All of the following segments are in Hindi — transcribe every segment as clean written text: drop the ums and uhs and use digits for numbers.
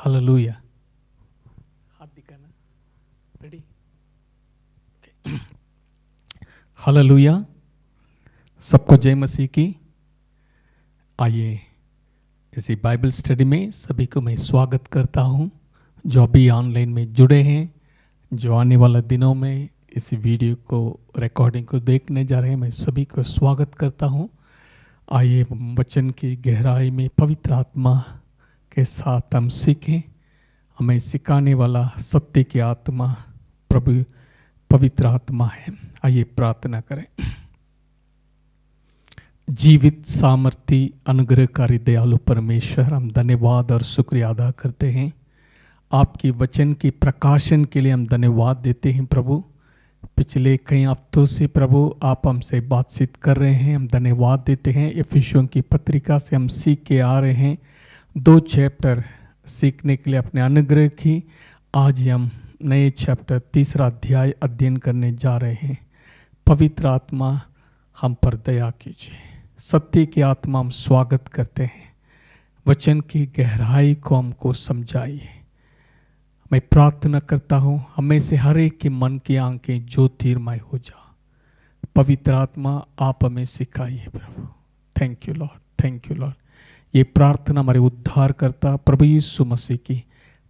हालेलुया। हाथ दिखाना, रेडी। हालेलुया। सबको जय मसीह की। आइए इसी बाइबल स्टडी में सभी को मैं स्वागत करता हूं, जो अभी ऑनलाइन में जुड़े हैं, जो आने वाले दिनों में इस वीडियो को रिकॉर्डिंग को देखने जा रहे हैं। मैं सभी को स्वागत करता हूं। आइए वचन की गहराई में पवित्र आत्मा के साथ हम सीखें। हमें सिखाने वाला सत्य की आत्मा प्रभु पवित्र आत्मा है। आइए प्रार्थना करें। जीवित सामर्थी अनुग्रहकारी दयालु परमेश्वर, हम धन्यवाद और शुक्रिया अदा करते हैं। आपकी वचन की प्रकाशन के लिए हम धन्यवाद देते हैं प्रभु। पिछले कई हफ्तों से प्रभु आप हमसे बातचीत कर रहे हैं, हम धन्यवाद देते हैं। इफिसियों की पत्रिका से हम सीख के आ रहे हैं, 2 चैप्टर सीखने के लिए अपने अनुग्रह की। आज हम नए चैप्टर 3 अध्याय अध्ययन करने जा रहे हैं। पवित्र आत्मा हम पर दया कीजिए। सत्य की आत्मा हम स्वागत करते हैं। वचन की गहराई को हमको समझाइए। मैं प्रार्थना करता हूँ, हमें से हर एक के मन की आंखें ज्योतिर्मय हो जा। पवित्र आत्मा आप हमें सिखाइए प्रभु। Thank you Lord, thank you Lord. ये प्रार्थना हमारे उद्धार करता प्रभु यीशु मसीह की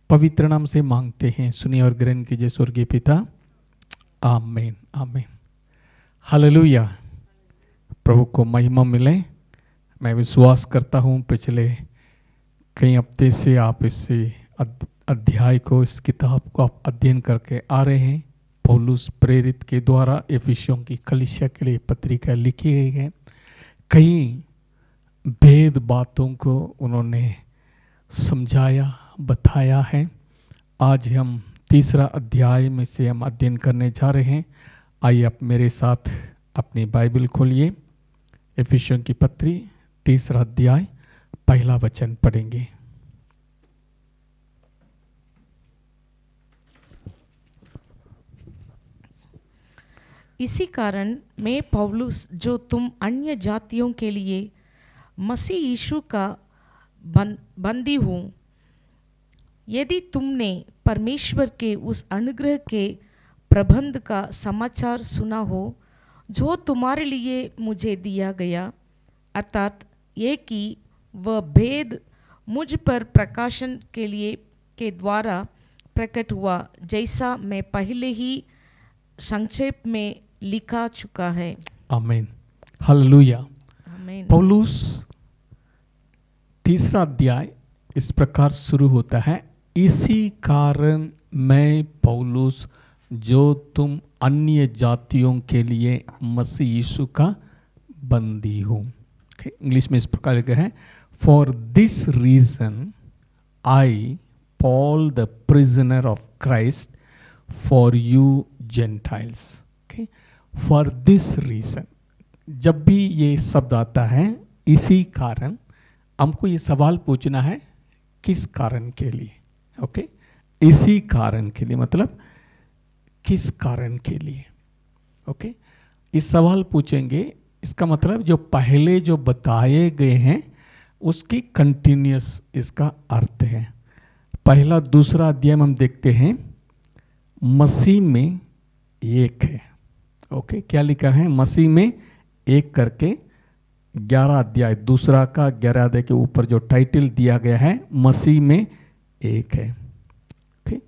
पवित्र नाम से मांगते हैं। सुनिए और ग्रहण कीजिए स्वर्गीय पिता। आमीन, आमीन। हालेलुया। प्रभु को महिमा मिले। मैं विश्वास करता हूँ पिछले कई हफ्ते से आप इस अध्याय को, इस किताब को आप अध्ययन करके आ रहे हैं। पौलुस प्रेरित के द्वारा एफिसियों की कलीसिया के लिए पत्रिका लिखी गई है। कई भेद बातों को उन्होंने समझाया, बताया है। आज हम 3 अध्याय में से हम अध्ययन करने जा रहे हैं। आइए आप मेरे साथ अपनी बाइबल खोलिए। एफिसियों की पत्री 3 अध्याय पहला वचन पढ़ेंगे। इसी कारण मैं पौलुस, जो तुम अन्य जातियों के लिए मसीह यीशु का बंदी हूँ, यदि तुमने परमेश्वर के उस अनुग्रह के प्रबंध का समाचार सुना हो जो तुम्हारे लिए मुझे दिया गया, अर्थात ये कि वह भेद मुझ पर प्रकाशन के द्वारा प्रकट हुआ, जैसा मैं पहले ही संक्षेप में लिखा चुका है। आमीन, हालेलुया। आमीन। पौलुस 3 अध्याय इस प्रकार शुरू होता है। इसी कारण मैं पौलुस, जो तुम अन्य जातियों के लिए मसीह यीशु का बंदी हूँ। इंग्लिश में इस प्रकार लिखा है, for this reason I Paul the prisoner of Christ for you Gentiles. For this reason, जब भी ये शब्द आता है इसी कारण, हमको ये सवाल पूछना है किस कारण के लिए। ओके, इसी कारण के लिए मतलब किस कारण के लिए। ओके, इस सवाल पूछेंगे, इसका मतलब जो पहले जो बताए गए हैं उसकी कंटिन्यूस इसका अर्थ है। पहला 2 अध्याय में हम देखते हैं मसीह में एक है। ओके, क्या लिखा है? मसीह में एक करके 11 अध्याय, 2 का 11 अध्याय के ऊपर जो टाइटल दिया गया है मसीह में एक है। ओके,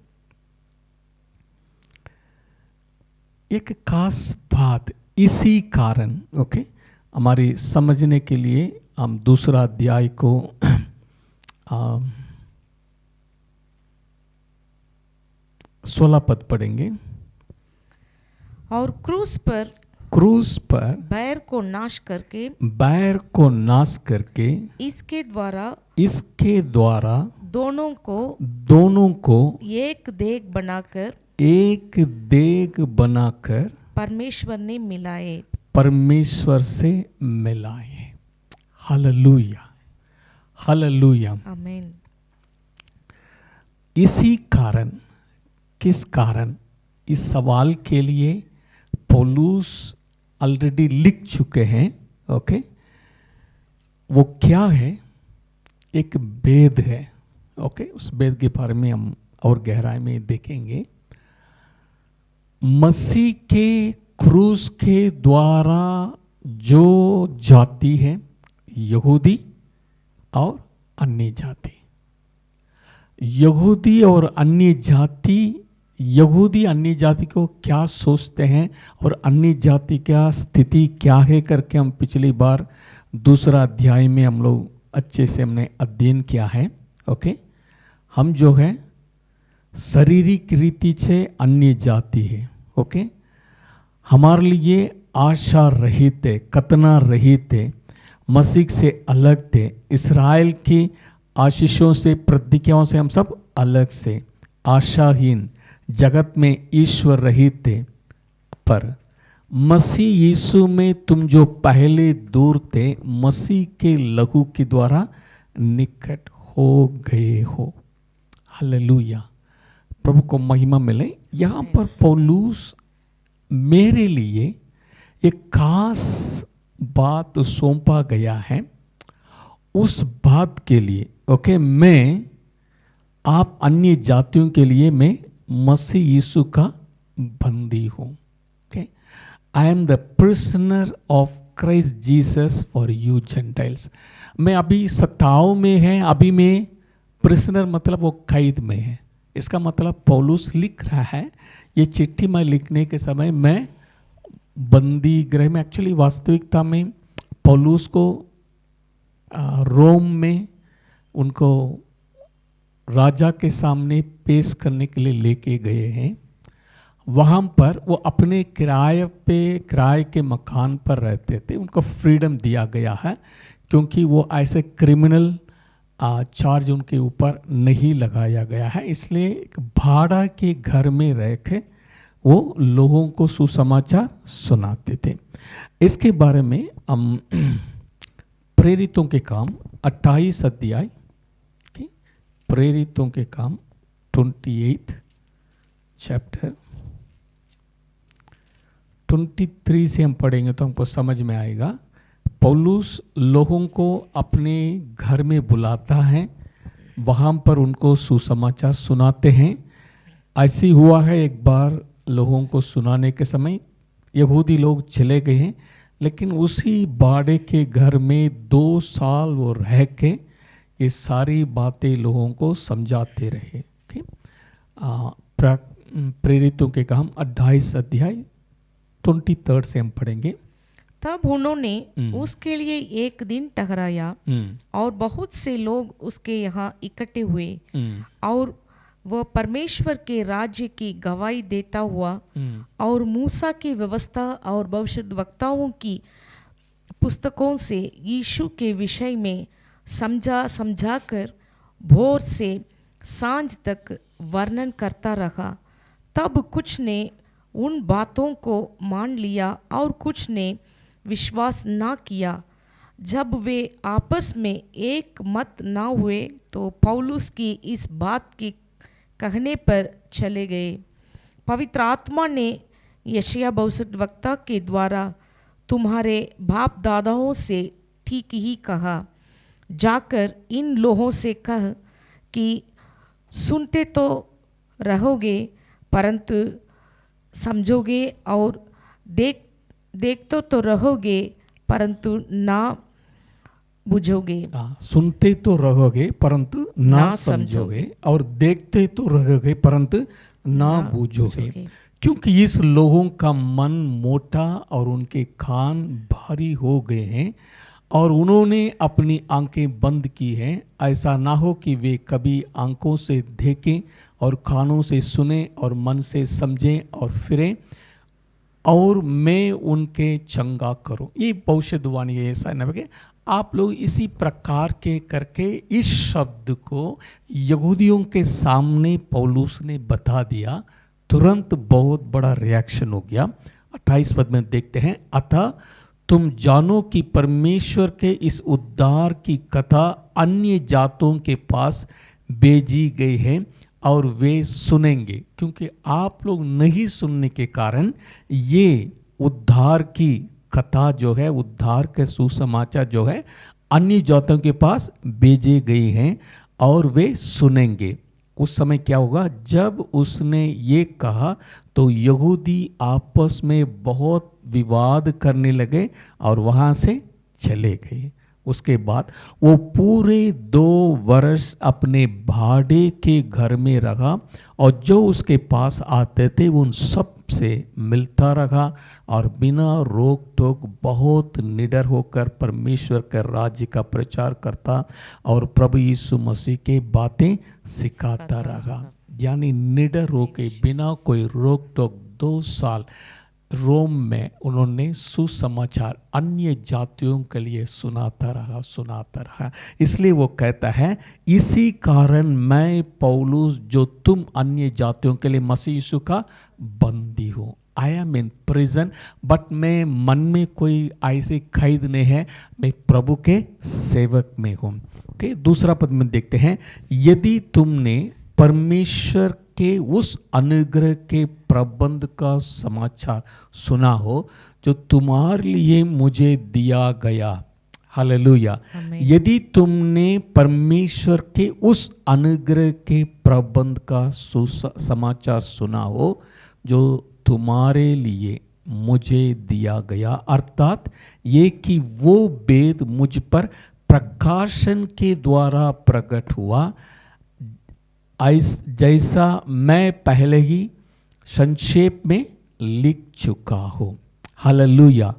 एक खास बात इसी कारण, ओके, हमारी समझने के लिए हम 2 अध्याय को 16 पद पढ़ेंगे। और क्रूस पर बैर को नाश करके इसके द्वारा दोनों को एक देग बनाकर परमेश्वर से मिलाए। हालेलुया, हालेलुया, आमीन। इसी कारण, किस कारण, इस सवाल के लिए पौलुस ऑलरेडी लिख चुके हैं। ओके, वो क्या है? एक भेद है। ओके, उस भेद के बारे में हम और गहराई में देखेंगे। मसीह के क्रूस के द्वारा जो जाति है, यहूदी और अन्य जाति, यहूदी और अन्य जाति, यहूदी अन्य जाति को क्या सोचते हैं और अन्य जाति का स्थिति क्या है करके हम पिछली बार दूसरा अध्याय में हम लोग अच्छे से हमने अध्ययन किया है। ओके, हम जो है शारीरिक रीति से अन्य जाति है। ओके, हमारे लिए आशा रहित थे, कतना रहित थे, मसीह से अलग थे, इस्राएल की आशीषों से, प्रतिज्ञाओं से हम सब अलग से, आशाहीन, जगत में ईश्वर रहित थे। पर मसीह यीशु में तुम जो पहले दूर थे, मसीह के लहू के द्वारा निकट हो गए हो। हालेलुया, प्रभु को महिमा मिले। यहाँ पर पौलुस मेरे लिए एक खास बात सौंपा गया है। उस बात के लिए ओके, मैं आप अन्य जातियों के लिए मैं मसीह यीशु का बंदी हूँ। Okay, I am the prisoner of Christ Jesus for you Gentiles. मैं अभी सत्ताओं में है, अभी मैं प्रिजनर मतलब वो कैद में है। इसका मतलब पौलुस लिख रहा है, ये चिट्ठी मैं लिखने के समय मैं बंदी गृह में, एक्चुअली वास्तविकता में पौलुस को रोम में उनको राजा के सामने पेश करने के लिए लेके गए हैं। वहाँ पर वो अपने किराए के मकान पर रहते थे। उनको फ्रीडम दिया गया है क्योंकि वो ऐसे क्रिमिनल चार्ज उनके ऊपर नहीं लगाया गया है, इसलिए एक भाड़ा के घर में रह के वो लोगों को सुसमाचार सुनाते थे। इसके बारे में हम प्रेरितों के काम 28 अध्याय, प्रेरितों के काम 28 चैप्टर 23 से हम पढ़ेंगे तो हमको समझ में आएगा। पौलुस लोगों को अपने घर में बुलाता है, वहाँ पर उनको सुसमाचार सुनाते हैं। ऐसी हुआ है एक बार, लोगों को सुनाने के समय यहूदी लोग चले गए हैं, लेकिन उसी बाड़े के घर में 2 साल वो रह के ये सारी बातें लोगों को समझाते रहे। प्रेरितों के काम 28 अध्याय 23 से हम पढ़ेंगे। तब उन्होंने उसके लिए एक दिन ठहराया और बहुत से लोग उसके यहाँ इकट्ठे हुए और वह परमेश्वर के राज्य की गवाही देता हुआ और मूसा की व्यवस्था और भविष्यद्वक्ताओं की पुस्तकों से यीशु के विषय में समझा कर भोर से सांझ तक वर्णन करता रहा। तब कुछ ने उन बातों को मान लिया और कुछ ने विश्वास ना किया। जब वे आपस में एक मत ना हुए तो पौलुस की इस बात के कहने पर चले गए। पवित्र आत्मा ने यशायाह भविष्यद्वक्ता के द्वारा तुम्हारे बाप दादाओं से ठीक ही कहा, जाकर इन लोगों से कह कि सुनते तो रहोगे परंतु समझोगे और देखते तो रहोगे परंतु ना बुझोगे। सुनते तो रहोगे परंतु ना समझोगे और देखते तो रहोगे परंतु ना बूझोगे, क्योंकि इस लोगों का मन मोटा और उनके कान भारी हो गए हैं और उन्होंने अपनी आंखें बंद की हैं। ऐसा ना हो कि वे कभी आंखों से देखें और कानों से सुने और मन से समझें और फिरें और मैं उनके चंगा करूं। ये भविष्यवाणी है। ऐसा ना कि आप लोग इसी प्रकार के करके इस शब्द को यहूदियों के सामने पौलुस ने बता दिया। तुरंत बहुत बड़ा रिएक्शन हो गया। 28 पद में देखते हैं, अतः तुम जानो कि परमेश्वर के इस उद्धार की कथा अन्य जातों के पास भेजी गई है और वे सुनेंगे, क्योंकि आप लोग नहीं सुनने के कारण ये उद्धार की कथा जो है, उद्धार के सुसमाचार जो है अन्य जातों के पास भेजे गए हैं और वे सुनेंगे। उस समय क्या होगा? जब उसने ये कहा तो यहूदी आपस में बहुत विवाद करने लगे और वहाँ से चले गए। उसके बाद वो पूरे 2 वर्ष अपने भाड़े के घर में रहा और जो उसके पास आते थे वो उन सब से मिलता रहा और बिना रोक टोक बहुत निडर होकर परमेश्वर के राज्य का प्रचार करता और प्रभु यीशु मसीह के बातें सिखाता रहा। यानी निडर होकर बिना कोई रोक टोक 2 साल रोम में उन्होंने सुसमाचार अन्य जातियों के लिए सुनाता रहा। इसलिए वो कहता है, इसी कारण मैं पौलुस जो तुम अन्य जातियों के लिए मसीह यीशु का बंदी हूँ। I am in prison, but मैं मन में कोई ऐसे कैद नहीं है, मैं प्रभु के सेवक में हूँ। ओके, दूसरा पद में देखते हैं, यदि तुमने परमेश्वर के उस अनुग्रह के प्रबंध का समाचार सुना हो जो तुम्हारे लिए मुझे दिया गया। हालेलुया। यदि तुमने परमेश्वर के उस अनुग्रह के प्रबंध का समाचार सुना हो जो तुम्हारे लिए मुझे दिया गया, अर्थात ये कि वो वेद मुझ पर प्रकाशन के द्वारा प्रकट हुआ, जैसा मैं पहले ही संक्षेप में लिख चुका हूँ। हालेलुया।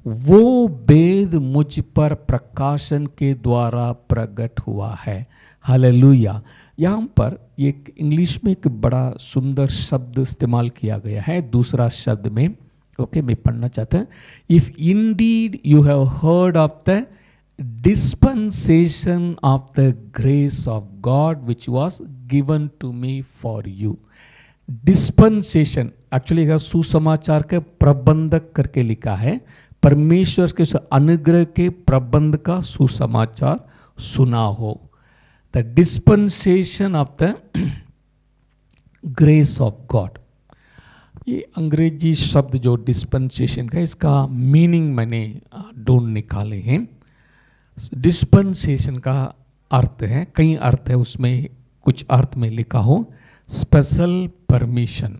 वो वेद मुझ पर प्रकाशन के द्वारा प्रकट हुआ है। हालेलुया। यहाँ पर एक इंग्लिश में एक बड़ा सुंदर शब्द इस्तेमाल किया गया है दूसरा शब्द में। ओके, मैं पढ़ना चाहता हूँ। If Indeed you have heard of the dispensation of the grace of God which was given to me for you. Dispensation actually सुसमाचार के प्रबंधक करके लिखा है। परमेश्वर के अनुग्रह के प्रबंध का सुसमाचार सुना हो। The dispensation of the grace of God। ये अंग्रेजी शब्द जो डिस्पेंसेशन का, इसका मीनिंग मैंने ढूंढ निकाले हैं। डिस्पेंसेशन का अर्थ है, कई अर्थ है उसमें, कुछ अर्थ में लिखा हो स्पेशल परमिशन।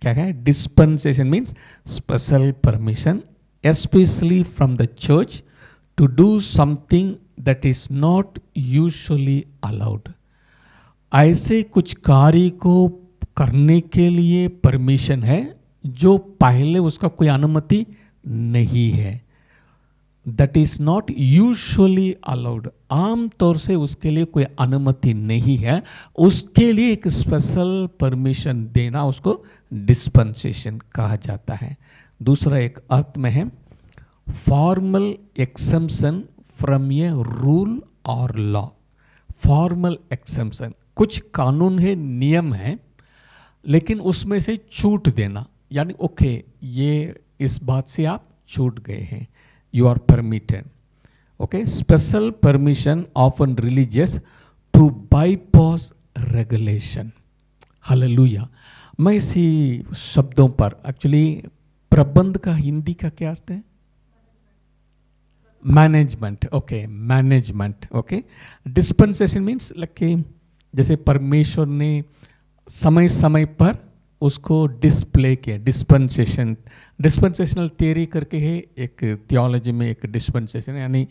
क्या है? Dispensation means special permission, especially from the church to do something that is not usually allowed. ऐसे कुछ कार्य को करने के लिए परमिशन है जो पहले उसका कोई अनुमति नहीं है। That is not usually allowed, आमतौर से उसके लिए कोई अनुमति नहीं है, उसके लिए एक स्पेशल परमिशन देना उसको डिस्पेंसेशन कहा जाता है। दूसरा एक अर्थ में है formal exemption from a rule और लॉ। फॉर्मल एक्सेम्पशन, कुछ कानून है, नियम है, लेकिन उसमें से छूट देना, यानी ओके ये इस बात से आप छूट गए हैं, you are permitted. Okay, special permission often religious to bypass regulation. Hallelujah. मैं इसी शब्दों पर एक्चुअली प्रबंध का हिंदी का क्या अर्थ है? Management. Okay, management. Okay, dispensation means like जैसे परमेश्वर ने समय समय पर उसको डिस्प्ले किया। डिस्पेंसेशनल थियरी करके है एक थियोलॉजी में, एक डिस्पेंसेशन यानी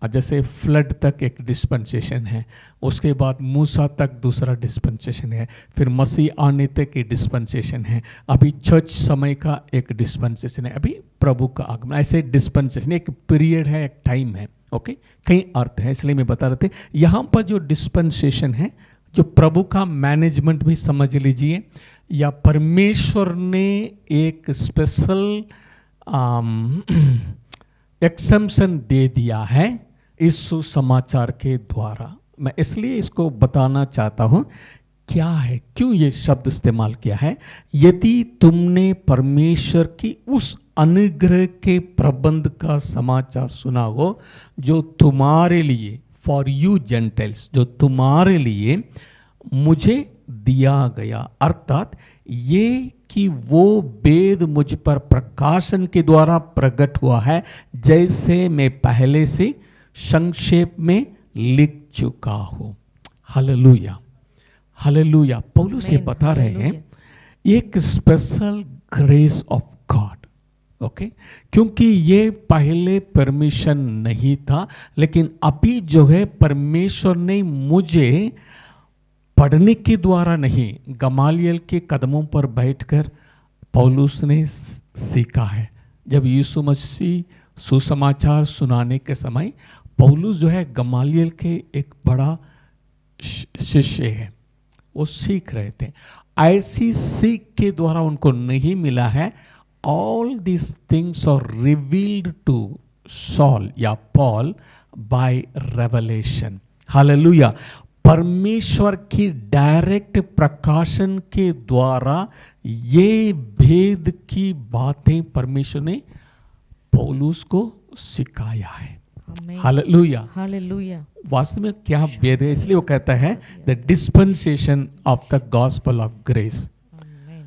जैसे फ्लड तक एक डिस्पेंसेशन है, उसके बाद मूसा तक दूसरा डिस्पेंसेशन है, फिर मसीह आने तक एक डिस्पेंसेशन है, अभी चर्च समय का एक डिस्पेंसेशन है, अभी प्रभु का आगमन। ऐसे डिस्पेंसेशन एक पीरियड है, एक टाइम है। ओके, कई अर्थ है, इसलिए मैं बता रहे थे यहाँ पर जो डिस्पेंसेशन है, जो प्रभु का मैनेजमेंट भी समझ लीजिए, या परमेश्वर ने एक स्पेशल एक्सेम्पशन दे दिया है इस सुसमाचार के द्वारा। मैं इसलिए इसको बताना चाहता हूँ क्या है, क्यों ये शब्द इस्तेमाल किया है। यदि तुमने परमेश्वर की उस अनुग्रह के प्रबंध का समाचार सुना हो जो तुम्हारे लिए, फॉर यू जेंटाइल्स, जो तुम्हारे लिए मुझे दिया गया, अर्थात ये कि वो वेद मुझ पर प्रकाशन के द्वारा प्रकट हुआ है, जैसे मैं पहले से संक्षेप में लिख चुका हूँ। Hallelujah, hallelujah. पौलुस ये Amen. बता रहे हैं Hallelujah. एक special grace of God, okay, क्योंकि ये पहले परमिशन नहीं था, लेकिन अभी जो है परमेश्वर ने मुझे पढ़ने के द्वारा नहीं, गमालियल के कदमों पर बैठकर पौलुस ने सीखा है। जब यीशु मसीह सुसमाचार सुनाने के समय पौलुस जो है गमालियल के एक बड़ा शिष्य है, वो सीख रहे थे। ऐसी सीख के द्वारा उनको नहीं मिला है। All this things are revealed to Saul या पॉल बाय रेवलेशन। हालेलुया। परमेश्वर की डायरेक्ट प्रकाशन के द्वारा ये भेद की बातें परमेश्वर ने पौलुस को सिखाया है। Amen. हालेलुया। Hallelujah. वास्तव में क्या भेद है, इसलिए वो कहता है the dispensation of the gospel of grace. Amen.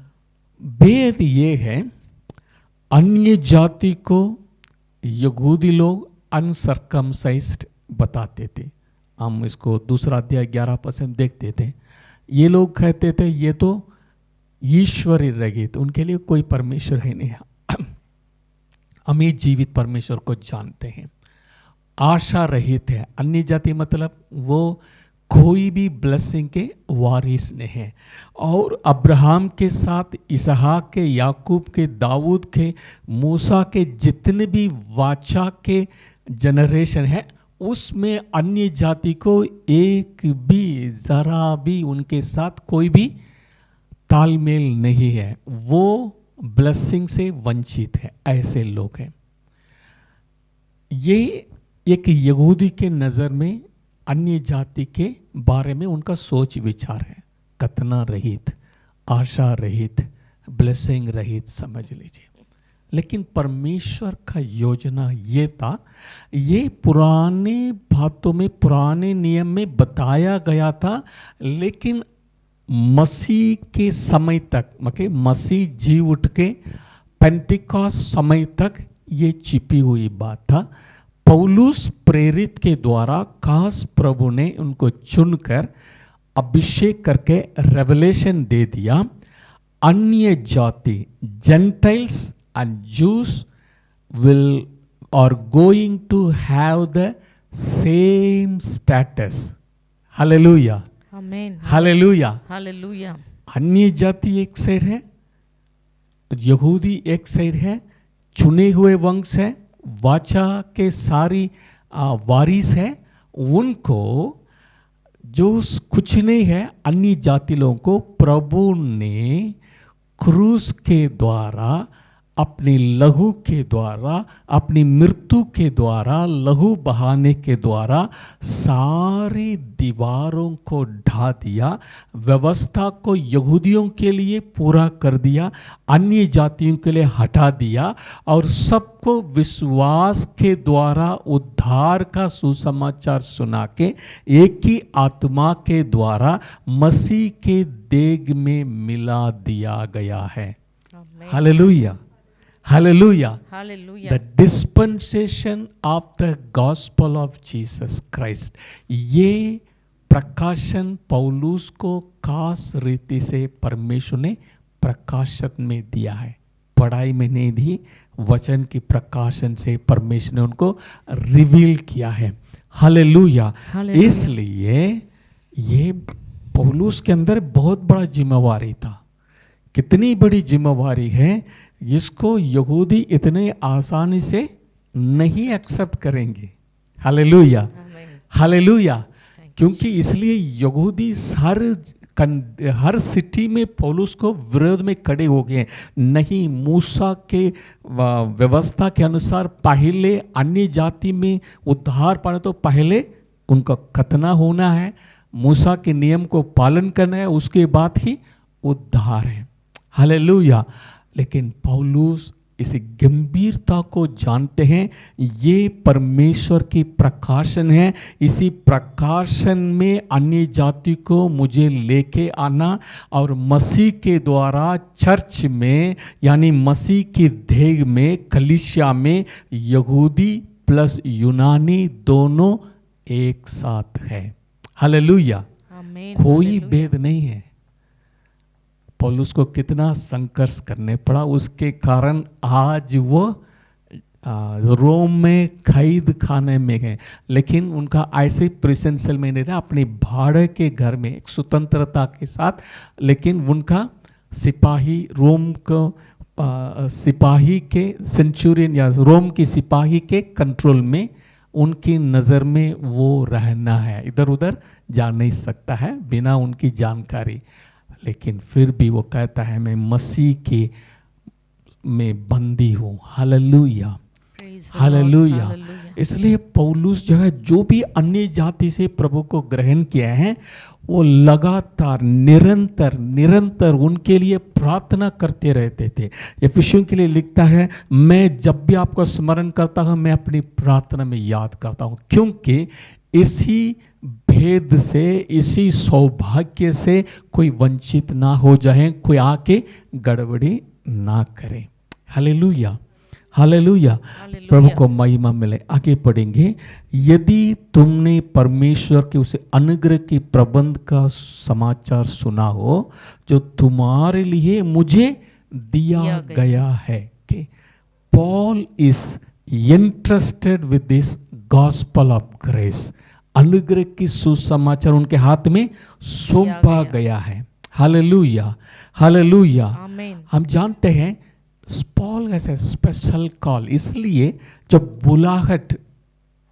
भेद ये है, अन्य जाति को यहूदी लोग अनसर्कमसाइज्ड बताते थे। हम इसको दूसरा अध्याय 11% देखते थे। ये लोग कहते थे ये तो ईश्वरी रहित, उनके लिए कोई परमेश्वर ही नहीं है। हम ये जीवित परमेश्वर को जानते हैं। आशा रहित है, अन्य जाति मतलब वो कोई भी ब्लेसिंग के वारिस नहीं है। और अब्राहम के साथ इसहाक के, याकूब के, दाऊद के, मूसा के जितने भी वाचा के जनरेशन है, उसमें अन्य जाति को एक भी जरा भी उनके साथ कोई भी तालमेल नहीं है। वो ब्लेसिंग से वंचित है, ऐसे लोग हैं। ये एक यहूदी के नज़र में अन्य जाति के बारे में उनका सोच विचार है, कतना रहित, आशा रहित, ब्लेसिंग रहित समझ लीजिए। लेकिन परमेश्वर का योजना ये था, ये पुराने बातों में, पुराने नियम में बताया गया था, लेकिन मसीह के समय तक, मतलब मसीह जी उठ के पेंटिकॉस्ट समय तक ये छिपी हुई बात था। पौलुस प्रेरित के द्वारा खास प्रभु ने उनको चुनकर अभिषेक करके रेवलेशन दे दिया। अन्य जाति, Gentiles and Jews are going to have the same status. Hallelujah. Amen. Hallelujah. Hallelujah. अन्य जाति एक साइड है, यहूदी एक साइड है, चुने हुए वंश है, वाचा के सारी वारिस है। उनको जो कुछ नहीं है, अन्य जाति लोगों को प्रभु ने क्रूस के द्वारा, अपनी लहू के द्वारा, अपनी मृत्यु के द्वारा, लहू बहाने के द्वारा सारी दीवारों को ढा दिया। व्यवस्था को यहूदियों के लिए पूरा कर दिया, अन्य जातियों के लिए हटा दिया, और सबको विश्वास के द्वारा उद्धार का सुसमाचार सुना के एक ही आत्मा के द्वारा मसीह के देग में मिला दिया गया है। Hallelujah, hallelujah. Hallelujah. The dispensation of the gospel of Jesus Christ, ये प्रकाशन पौलुस को खास रीति से परमेश्वर ने प्रकाशन में दिया है, पढ़ाई में नहीं दी, वचन की प्रकाशन से परमेश्वर ने उनको रिवील किया है। हालेलुया। Hallelujah. इसलिए ये पौलुस के अंदर बहुत बड़ा जिम्मेवारी था। कितनी बड़ी जिम्मेवारी है, इसको यहूदी इतने आसानी से नहीं एक्सेप्ट करेंगे। Hallelujah, hallelujah. क्योंकि इसलिए यहूदी हर सिटी में पौलुस को विरोध में खड़े हो गए। नहीं, मूसा के व्यवस्था के अनुसार पहले अन्य जाति में उद्धार पाने तो पहले उनका खतना होना है, मूसा के नियम को पालन करना है, उसके बाद ही उद्धार है। हालेलुया। लेकिन पौलुस इस गंभीरता को जानते हैं, ये परमेश्वर की प्रकाशन है। इसी प्रकाशन में अन्य जाति को मुझे लेके आना और मसीह के द्वारा चर्च में, यानी मसीह की देह में, कलीसिया में यहूदी प्लस यूनानी दोनों एक साथ है। हालेलुया, आमीन, कोई हालेलुया। भेद नहीं है। पौलुस को कितना संघर्ष करने पड़ा, उसके कारण आज वो रोम में कैद खाने में गए, लेकिन उनका ऐसे प्रिजन सेल में नहीं रहा, अपने भाड़े के घर में एक स्वतंत्रता के साथ। लेकिन उनका सिपाही, रोम को सिपाही के, सेंचुरियन या रोम की सिपाही के कंट्रोल में, उनकी नज़र में वो रहना है, इधर उधर जा नहीं सकता है बिना उनकी जानकारी। लेकिन फिर भी वो कहता है मैं मसीह के में बंदी हूँ। Hallelujah, Praise the Lord, hallelujah. hallelujah। इसलिए पौलुस जो है, जो भी अन्य जाति से प्रभु को ग्रहण किया है, वो लगातार निरंतर उनके लिए प्रार्थना करते रहते थे। एफिसियों के लिए लिखता है, मैं जब भी आपको स्मरण करता हूँ, मैं अपनी प्रार्थना में याद करता हूँ, क्योंकि इसी भेद से, इसी सौभाग्य से कोई वंचित ना हो जाए, कोई आके गड़बड़ी ना करे। हालेलुया, हालेलुया, प्रभु को महिमा मिले। आगे पढ़ेंगे। यदि तुमने परमेश्वर के उस अनुग्रह की प्रबंध का समाचार सुना हो जो तुम्हारे लिए मुझे दिया गया है, कि Paul is interested with this gospel of grace. अनुग्रह की सुसमाचार उनके हाथ में सौंपा गया है। Hallelujah, hallelujah. आमीन। हम जानते हैं पॉल ऐसे स्पेशल कॉल, इसलिए जब बुलाहट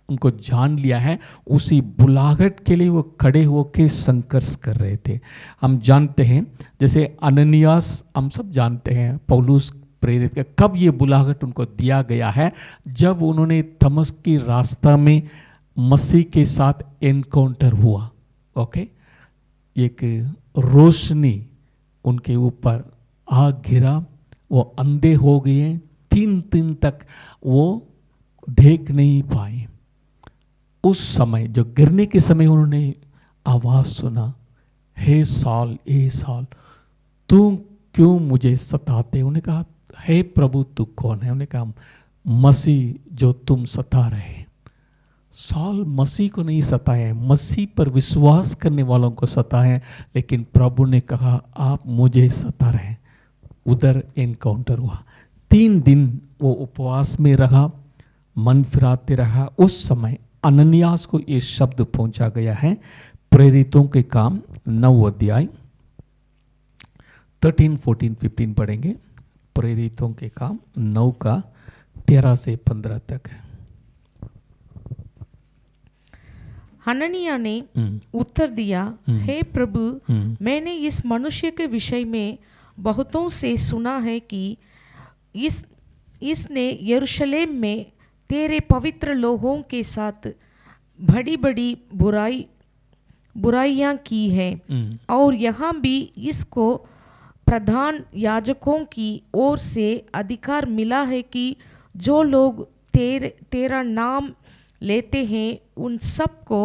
उनको जान लिया है, उसी बुलाहट के लिए वो खड़े होकर संघर्ष कर रहे थे। हम जानते हैं जैसे अननियास, हम सब जानते हैं पौलुस प्रेरित का कब ये बुलाहट उनको दिया गया है, जब उन्होंने दमिश्क की रास्ता में मसीह के साथ एनकाउंटर हुआ। ओके, एक रोशनी उनके ऊपर आ घिरा, वो अंधे हो गए, 3 दिन तक वो देख नहीं पाए। उस समय जो गिरने के समय उन्होंने आवाज सुना, हे साल, ए साल, तू क्यों मुझे सताते? उन्होंने कहा, हे प्रभु तू कौन है? उन्होंने कहा, मसीह जो तुम सता रहे। साल मसीह को नहीं सताए, मसीह पर विश्वास करने वालों को सताए, लेकिन प्रभु ने कहा आप मुझे सता रहे। उधर एनकाउंटर हुआ। 3 दिन वो उपवास में रहा, मन फिराते रहा। उस समय अननियास को ये शब्द पहुंचा गया है। प्रेरितों के काम 9 अध्याय 13, 14, 15 पढ़ेंगे। प्रेरितों के काम 9 का 13 से 15 तक है। हननिया ने उत्तर दिया, हे प्रभु, मैंने इस मनुष्य के विषय में बहुतों से सुना है कि इसने यरूशलेम में तेरे पवित्र लोगों के साथ बड़ी बड़ी बुराइयां की हैं, और यहाँ भी इसको प्रधान याजकों की ओर से अधिकार मिला है कि जो लोग तेरा नाम लेते हैं उन सबको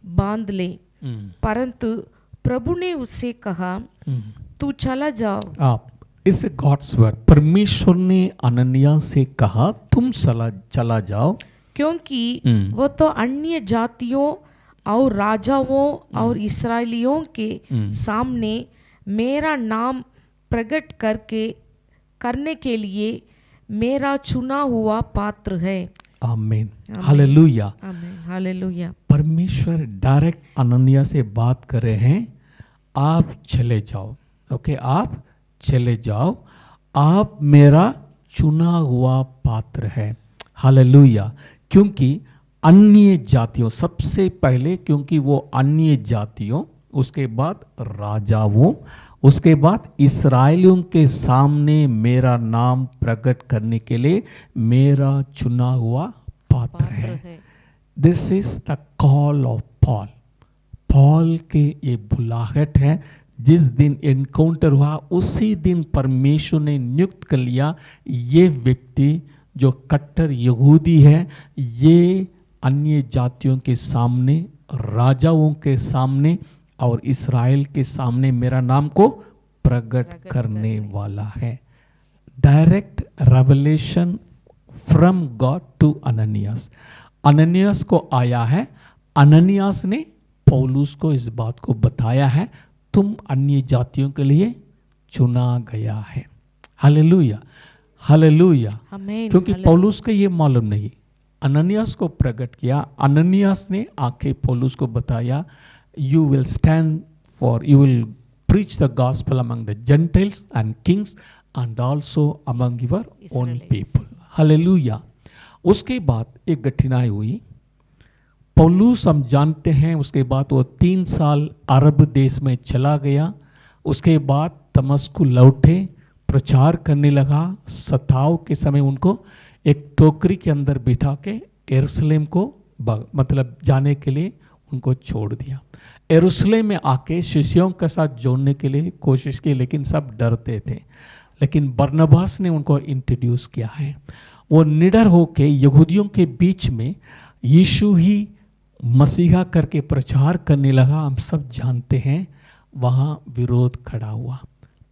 बांध ले। परंतु प्रभु ने उससे कहा, तू चला जाओ। आप इस गॉड्स वर्ड, परमेश्वर ने अननिया से कहा तुम चला जाओ, क्योंकि वो तो अन्य जातियों और राजाओं और इस्राएलियों के सामने मेरा नाम प्रकट करने के लिए मेरा चुना हुआ पात्र है। आमीन, हालेलुया, आमीन, हालेलुया। परमेश्वर डायरेक्ट अननिया से बात कर रहे हैं, आप चले जाओ। ओके, आप चले जाओ, आप मेरा चुना हुआ पात्र है। हालेलुया। क्योंकि अन्य जातियों, सबसे पहले क्योंकि वो अन्य जातियों, उसके बाद राजाओं, उसके बाद इस्राएलियों के सामने मेरा नाम प्रकट करने के लिए मेरा चुना हुआ पात्र है। This is the call of Paul. Paul के ये बुलाहट है। जिस दिन एनकाउंटर हुआ उसी दिन परमेश्वर ने नियुक्त कर लिया, ये व्यक्ति जो कट्टर यहूदी है, ये अन्य जातियों के सामने, राजाओं के सामने और इस्राएल के सामने मेरा नाम को प्रकट करने वाला है। Direct revelation from God to Ananias. Ananias को आया है, अननियास ने पौलुस को इस बात को बताया है, तुम अन्य जातियों के लिए चुना गया है। Hallelujah, hallelujah. आमीन। क्योंकि पौलुस को ये मालूम नहीं, अननियास को प्रकट किया, अननियास ने आके पौलुस को बताया, you will stand for, you will preach the gospel among the Gentiles and kings and also among your own people. Hallelujah. उसके बाद एक कठिनाई हुई। पौलुस हम जानते हैं, उसके बाद वो 3 साल अरब देश में चला गया। उसके बाद दमिश्क लौटे, प्रचार करने लगा। सताव के समय उनको एक टोकरी के अंदर बिठा के यरूशलेम को मतलब जाने के लिए उनको छोड़ दिया। यरूशलेम में आके शिष्यों के साथ जोड़ने के लिए कोशिश की, लेकिन सब डरते थे। लेकिन बरनबास ने उनको इंट्रोड्यूस किया है। वो निडर होके यहूदियों के बीच में यीशु ही मसीहा करके प्रचार करने लगा। हम सब जानते हैं वहाँ विरोध खड़ा हुआ।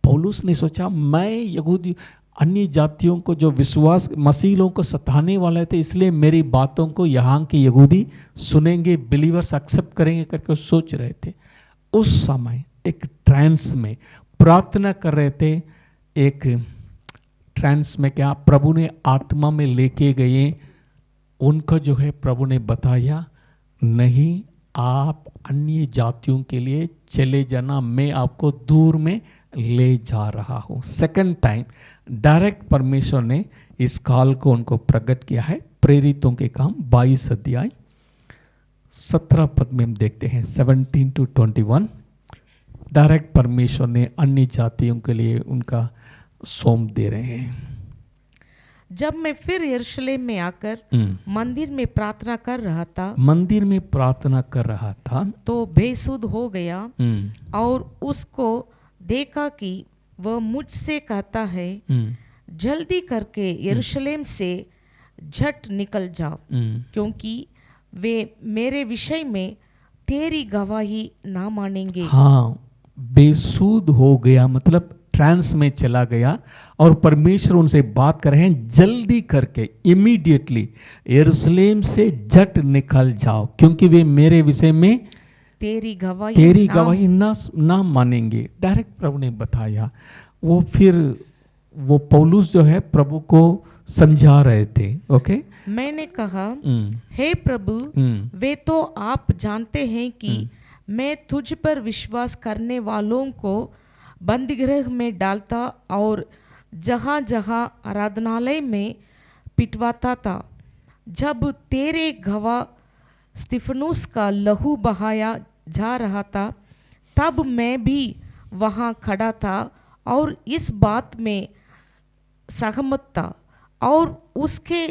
पौलुस ने सोचा, मैं यहूदी अन्य जातियों को जो विश्वास मसीह लोगों को सताने वाले थे, इसलिए मेरी बातों को यहाँ के यहूदी सुनेंगे, बिलीवर्स एक्सेप्ट करेंगे करके सोच रहे थे। उस समय एक ट्रांस में प्रार्थना कर रहे थे। एक ट्रांस में क्या प्रभु ने आत्मा में लेके गए, उनका जो है प्रभु ने बताया, नहीं आप अन्य जातियों के लिए चले जाना, मैं आपको दूर में ले जा रहा हूँ। सेकंड टाइम डायरेक्ट परमेश्वर ने इस काल को उनको प्रकट किया है। प्रेरितों के काम 22 अध्याय 17 पद में हम देखते हैं, 17 to 21। डायरेक्ट परमेश्वर ने अन्य जातियों के लिए उनका सौंप दे रहे हैं। जब मैं फिर यरूशलेम में आकर मंदिर में प्रार्थना कर रहा था तो बेसुध हो गया और उसको देखा कि वह मुझसे कहता है, जल्दी करके यरूशलेम से झट निकल जाओ, क्योंकि वे मेरे विषय में तेरी गवाही ना मानेंगे। हाँ, बेसुध हो गया मतलब ट्रांस में चला गया और परमेश्वर उनसे बात कर रहे हैं, जल्दी करके इमीडिएटली यरूशलेम से झट निकल जाओ, क्योंकि वे मेरे विषय में तेरी गवाही ना मानेंगे। डायरेक्ट प्रभु ने बताया। वो फिर वो पौलुस जो है प्रभु को समझा रहे थे। ओके, मैंने कहा, हे प्रभु, वे तो आप जानते हैं कि मैं तुझ पर विश्वास करने वालों को बंदीगृह में डालता और जहाँ जहाँ आराधनालय में पिटवाता था। जब तेरे गवाह स्तिफनुस का लहू बहाया जा रहा था, तब मैं भी वहाँ खड़ा था और इस बात में सहमत था और उसके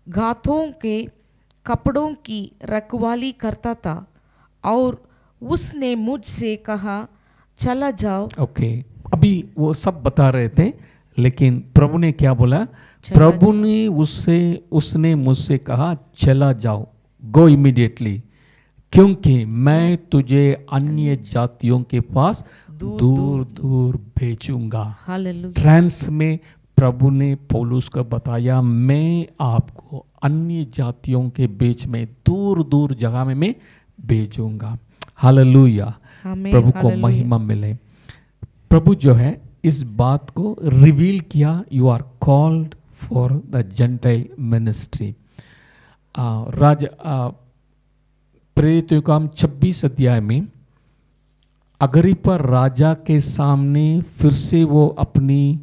घातों के कपड़ों की रखवाली करता था और उसने मुझसे कहा, चला जाओ। ओके, अभी वो सब बता रहे थे, लेकिन प्रभु ने क्या बोला? प्रभु ने उसने मुझसे कहा, चला जाओ, गो इमीडिएटली, क्योंकि मैं तुझे अन्य जातियों के पास दूर दूर भेजूंगा। ट्रांस में प्रभु ने पौलुस को बताया, मैं आपको अन्य जातियों के बीच में दूर दूर जगह में मैं भेजूंगा। हालेलुया, प्रभु को महिमा मिले। प्रभु जो है इस बात को रिवील किया, you are called for the gentile ministry. प्रेरितों का 26 अध्याय में अग्रिप्पा राजा के सामने फिर से वो अपनी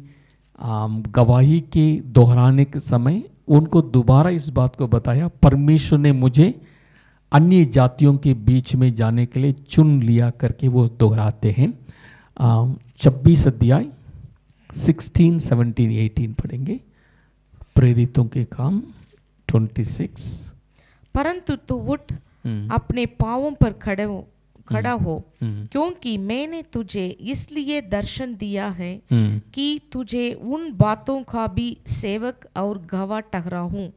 गवाही के दोहराने के समय उनको दोबारा इस बात को बताया, परमेश्वर ने मुझे अन्य जातियों के बीच में जाने के लिए चुन लिया करके वो दोहराते हैं। 26 अध्याय 16, 17, 18 पढ़ेंगे। प्रेरितों के काम 26। परंतु तू उठ, अपने पांवों पर खड़ा हो, क्योंकि मैंने तुझे इसलिए दर्शन दिया है कि तुझे उन बातों का भी सेवक और गवाह ठहराऊं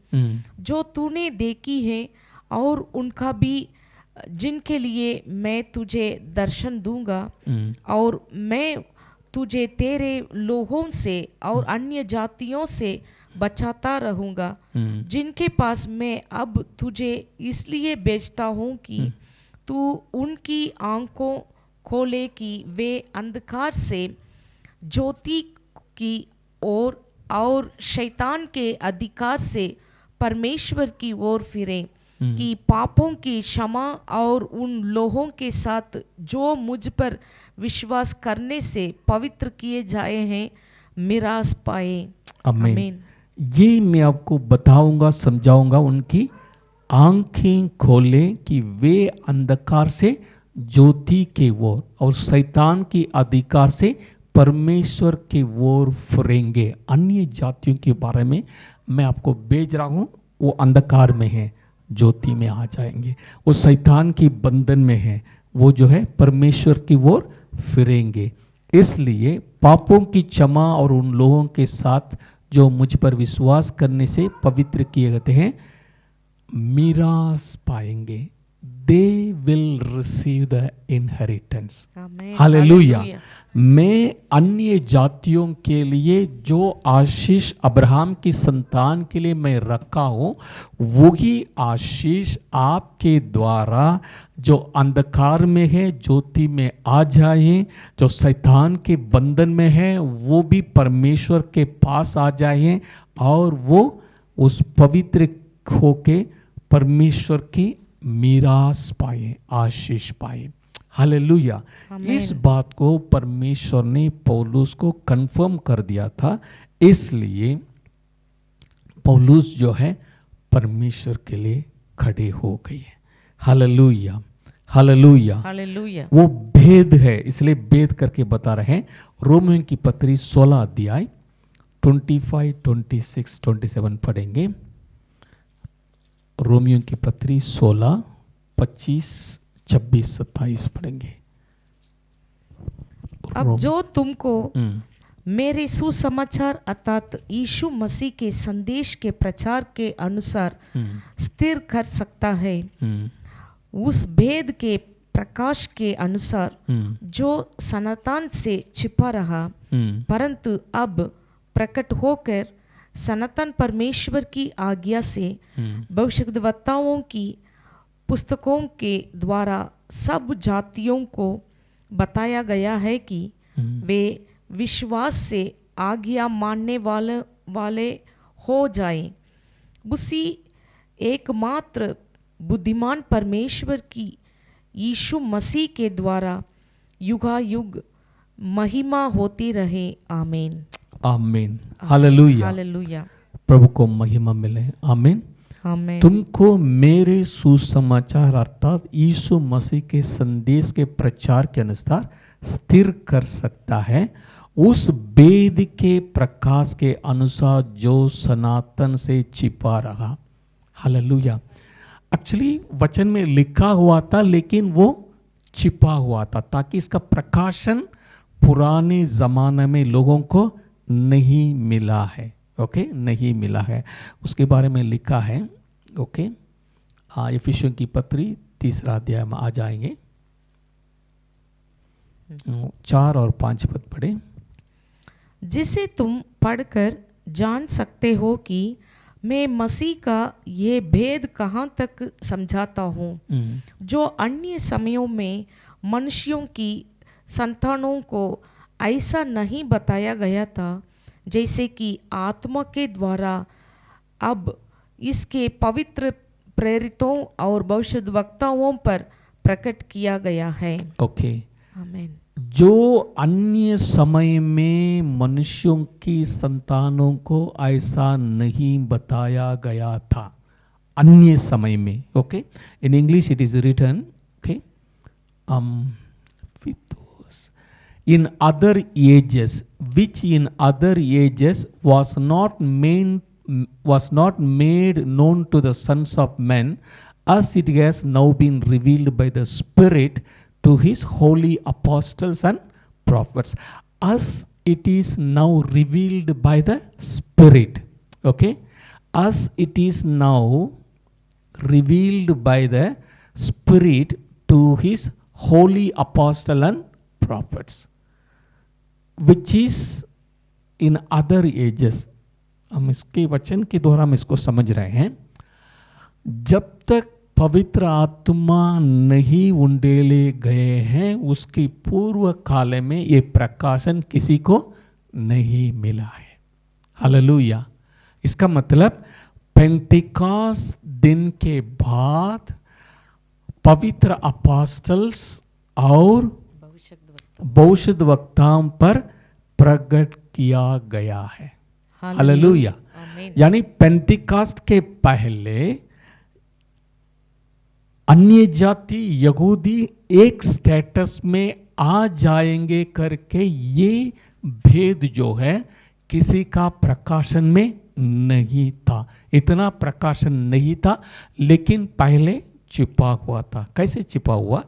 जो तूने देखी है, और उनका भी जिनके लिए मैं तुझे दर्शन दूंगा, और मैं तुझे तेरे लोगों से और अन्य जातियों से बचाता रहूंगा, जिनके पास मैं अब तुझे इसलिए भेजता हूँ कि तू उनकी आंखों खोले कि वे अंधकार से ज्योति की ओर और शैतान के अधिकार से परमेश्वर की ओर फिरे, कि पापों की क्षमा और उन लोगों के साथ जो मुझ पर विश्वास करने से पवित्र किए जाए हैं मिरास पाए। आमीन। ये मैं आपको बताऊंगा, समझाऊंगा। उनकी आंखें खोले कि वे अंधकार से ज्योति के ओर और शैतान की अधिकार से परमेश्वर के ओर फिरेंगे। अन्य जातियों के बारे में मैं आपको भेज रहा हूँ, वो अंधकार में है, ज्योति में आ जाएंगे। वो शैतान की बंधन में है, वो जो है परमेश्वर की ओर फिरेंगे। इसलिए पापों की क्षमा और उन लोगों के साथ जो मुझ पर विश्वास करने से पवित्र किए जाते हैं मीरास पाएंगे। They will receive the inheritance. Hallelujah. मैं अन्य जातियों के लिए जो आशीष अब्राहम की संतान के लिए मैं रखा हूँ, वही आशीष आपके द्वारा जो अंधकार में है ज्योति में आ जाए, जो शैतान के बंधन में है वो भी परमेश्वर के पास आ जाए और वो उस पवित्र होके परमेश्वर की मीरास पाए, आशीष पाए। हालेलुया। इस बात को परमेश्वर ने पौलुस को कंफर्म कर दिया था, इसलिए पौलुस जो है परमेश्वर के लिए खड़े हो गए। Hallelujah, hallelujah, hallelujah. वो भेद है, इसलिए भेद करके बता रहे हैं। रोमियों की पत्री 16 अध्याय 25, 26, 27 पढ़ेंगे। रोमियों की पत्री 16, 25, 26, 27 पढ़ेंगे। अब जो तुमको मेरे सुसमाचार अर्थात यीशु मसीह के संदेश के प्रचार के अनुसार स्थिर कर सकता है, उस भेद के प्रकाश के अनुसार जो सनातन से छिपा रहा परंतु अब प्रकट होकर सनातन परमेश्वर की आज्ञा से भविष्यद्वक्ताओं की पुस्तकों के द्वारा सब जातियों को बताया गया है कि वे विश्वास से आज्ञा मानने वाले हो जाएं। उसी एकमात्र बुद्धिमान परमेश्वर की यीशु मसीह के द्वारा युगायुग महिमा होती रहे। आमीन, आमीन, हालेलुया, हालेलुया। प्रभु को महिमा मिले। आमीन, आमीन। तुमको मेरे सुसमाचार अर्थात यीशु मसीह के संदेश के प्रचार के अनुसार स्थिर कर सकता है, उस भेद के प्रकाश के अनुसार जो सनातन से छिपा रहा। हालेलुया। एक्चुअली वचन में लिखा हुआ था लेकिन वो छिपा हुआ था ताकि इसका प्रकाशन पुराने जमाने में लोगों को नहीं मिला है। ओके, नहीं मिला है, उसके बारे में लिखा है। ओके, इफिसियों की पत्री 3 अध्याय में आ जाएंगे, 4 और 5 पद पढ़े। जिसे तुम पढ़कर जान सकते हो कि मैं मसीह का ये भेद कहाँ तक समझाता हूँ जो अन्य समयों में मनुष्यों की संतानों को ऐसा नहीं बताया गया था, जैसे कि आत्मा के द्वारा अब इसके पवित्र प्रेरितों और भविष्यद्वक्ताओं पर प्रकट किया गया है। ओके, आमीन। जो अन्य समय में मनुष्यों की संतानों को ऐसा नहीं बताया गया था, अन्य समय में। Okay, in English it is written, okay, in other ages, which in other ages was not made known to the sons of men, as it has now been revealed by the Spirit to his holy apostles and prophets. As it is now revealed by the Spirit. Okay, as it is now revealed by the Spirit to his holy apostle and prophets, which is in other ages. हम इसके वचन के द्वारा हम इसको समझ रहे हैं, जब तक पवित्र आत्मा नहीं उंडेले गए हैं, उसकी पूर्व काल में ये प्रकाशन किसी को नहीं मिला है। हालेलुया। इसका मतलब पेंटिकॉस्ट दिन के बाद पवित्र अपोस्टल्स और भविष्यद्वक्ताओं पर प्रकट किया गया है। हालेलुया। यानी पेंटिकॉस्ट के पहले अन्य जाति यहूदी एक स्टेटस में आ जाएंगे करके ये भेद जो है किसी का प्रकाशन में नहीं था, इतना प्रकाशन नहीं था, लेकिन पहले छिपा हुआ था। कैसे छिपा हुआ?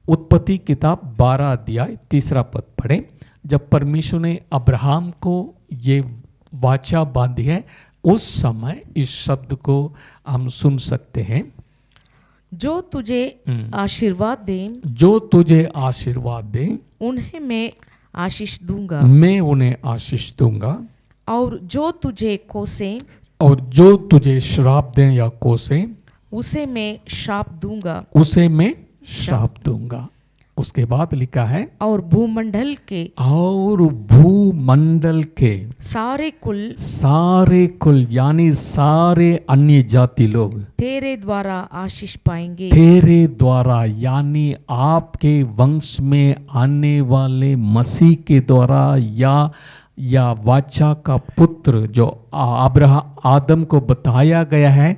उत्पत्ति किताब 12 अध्याय 3 पद पढ़े। जब परमेश्वर ने अब्राहम को ये वाचा बांधी है, उस समय इस शब्द को हम सुन सकते हैं, जो तुझे आशीर्वाद दे, जो तुझे आशीर्वाद दे, उन्हें मैं आशीष दूंगा, मैं उन्हें आशीष दूंगा, और जो तुझे कोसे, और जो तुझे श्राप दे या कोसे, उसे मैं श्राप दूंगा, उसे मैं श्राप दूंगा। उसके बाद लिखा है, और भूमंडल के, और भूमंडल के सारे कुल यानी सारे अन्य जाति लोग तेरे द्वारा आशीष पाएंगे, तेरे द्वारा यानी आपके वंश में आने वाले मसीह के द्वारा, या वाचा का पुत्र जो आदम को बताया गया है,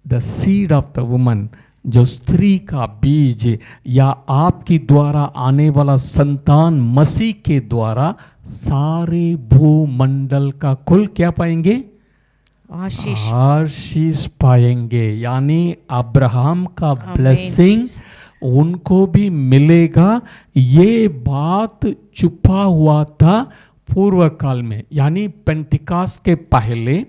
the seed of the woman, जो स्त्री का बीज, या आपकी द्वारा आने वाला संतान मसीह के द्वारा सारे भूमंडल का कुल क्या पाएंगे? आशीष पाएंगे। यानी अब्राहम का ब्लेसिंग उनको भी मिलेगा। ये बात छुपा हुआ था पूर्व काल में, यानी पेंटिकॉस्ट के पहले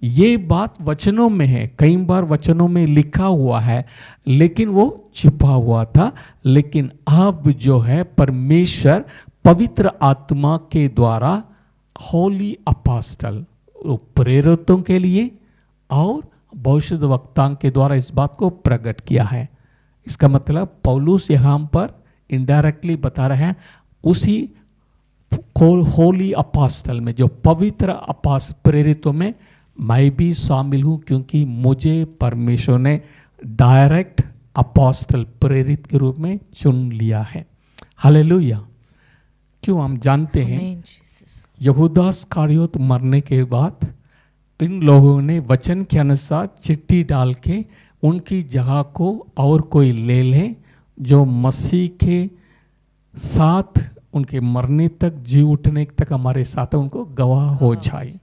ये बात वचनों में है, कई बार वचनों में लिखा हुआ है, लेकिन वो छिपा हुआ था। लेकिन अब जो है परमेश्वर पवित्र आत्मा के द्वारा होली अपोस्टल प्रेरितों के लिए और भविष्यद्वक्ताओं के द्वारा इस बात को प्रकट किया है। इसका मतलब पौलुस यहाँ पर इनडायरेक्टली बता रहे हैं, उसी होली अपोस्टल में, जो पवित्र प्रेरितों में मैं भी शामिल हूँ, क्योंकि मुझे परमेश्वर ने डायरेक्ट अपोस्टल प्रेरित के रूप में चुन लिया है। हालेलुया। क्यों? हम जानते हैं यहूदा इस्करियोत मरने के बाद इन लोगों ने वचन के अनुसार चिट्ठी डाल के उनकी जगह को और कोई ले ले, जो मसीह के साथ उनके मरने तक, जी उठने तक हमारे साथ उनको गवाह हो जाए।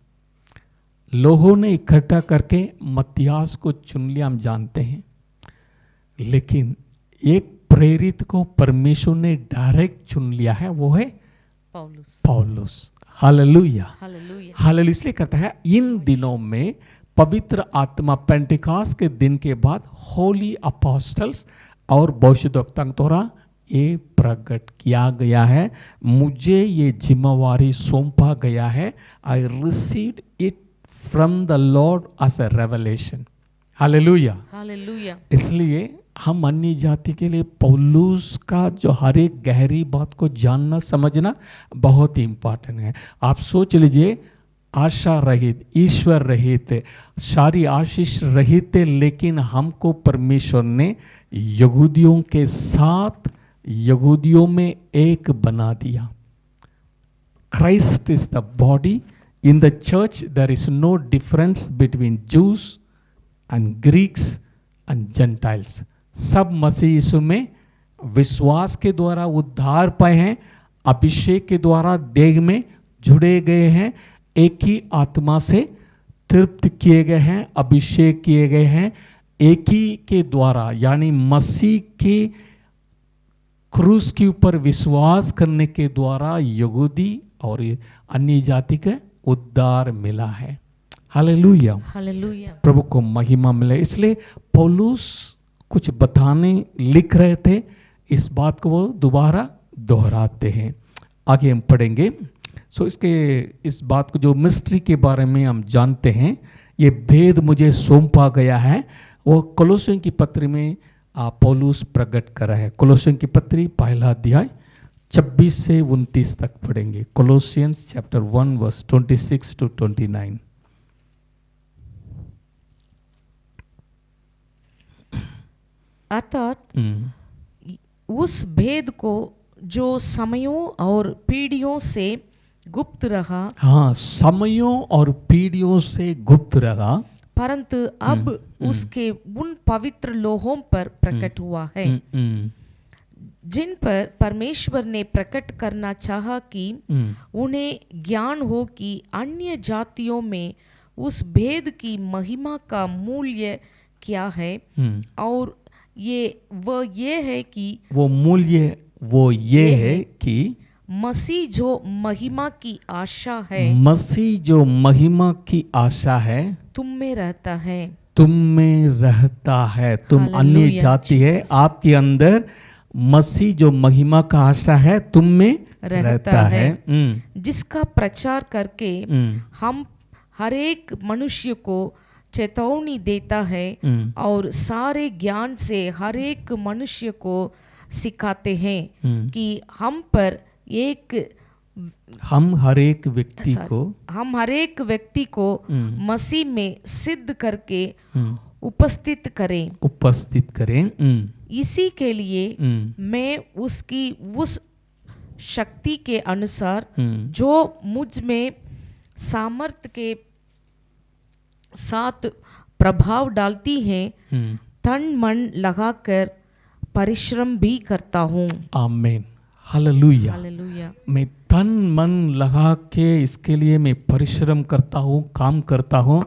लोगों ने इकट्ठा करके मत्तियास को चुन लिया, हम जानते हैं। लेकिन एक प्रेरित को परमेश्वर ने डायरेक्ट चुन लिया है, वो है पौलुस। हालेलुया। हालेलुया। इसलिए कहता है इन दिनों में पवित्र आत्मा पेंटिकॉस्ट के दिन के बाद होली अपोस्टल्स और भविष्यद्वक्ताओं द्वारा ये प्रकट किया गया है। मुझे ये जिम्मेवारी सौंपा गया है। I received it from the Lord as a revelation. Hallelujah. Hallelujah. इसलिए हम अन्य जाति के लिए पौलुस का जो हर एक गहरी बात को जानना समझना बहुत ही इंपॉर्टेंट है। आप सोच लीजिए, आशा रहित, ईश्वर रहित, सारी आशीष रहित, लेकिन हमको परमेश्वर ने यहूदियों के साथ यहूदियों में एक बना दिया। Christ is the body. In the church, there is no difference between Jews and Greeks and Gentiles. सब मसीह यीशु में विश्वास के द्वारा उद्धार पाए हैं, अभिषेक के द्वारा देह में जुड़े गए हैं, एक ही आत्मा से तृप्त किए गए हैं, अभिषेक किए गए हैं, एक ही के द्वारा, यानी मसीह के क्रूस के ऊपर विश्वास करने के द्वारा यहूदी और अन्य जाति के उद्धार मिला है। हालेलुया। हालेलुया। प्रभु को महिमा मिले। इसलिए पौलुस कुछ बताने लिख रहे थे, इस बात को वो दोबारा दोहराते हैं। आगे हम पढ़ेंगे। इस बात को, जो मिस्ट्री के बारे में हम जानते हैं, ये भेद मुझे सौंपा गया है। वो कोलोसियों की पत्री में पौलुस प्रकट कर रहा है। कोलोसियों की पत्री पहला अध्याय 26 से 29 तक पढ़ेंगे। कोलोसियंस चैप्टर 1 वर्स 26 to 29। अर्थात उस भेद को जो समयों और पीढ़ियों से गुप्त रहा, हाँ, समयों और पीढ़ियों से गुप्त रहा, परंतु अब उसके उन पवित्र लोगों पर प्रकट हुआ है, जिन पर परमेश्वर ने प्रकट करना चाहा कि उन्हें ज्ञान हो कि अन्य जातियों में उस भेद की महिमा का मूल्य क्या है, और ये है कि वो मूल्य वो ये है कि मसीह जो महिमा की आशा है, मसीह जो महिमा की आशा है तुम में रहता है, तुम में रहता है। तुम अन्य जाति है, आपके अंदर मसीह जो महिमा का आशा है तुम में रहता है, जिसका प्रचार करके हम हर एक मनुष्य को चेतावनी देता है और सारे ज्ञान से हर एक मनुष्य को सिखाते हैं कि हम हर एक व्यक्ति को मसीह में सिद्ध करके उपस्थित करें। इसी के लिए मैं उसकी उस शक्ति के अनुसार जो मुझ में सामर्थ्य के साथ प्रभाव डालती है, तन मन लगाकर परिश्रम भी करता हूँ। आमीन, हालेलुया। हालेलुया। मैं तन मन लगा के इसके लिए मैं परिश्रम करता हूँ, काम करता हूँ।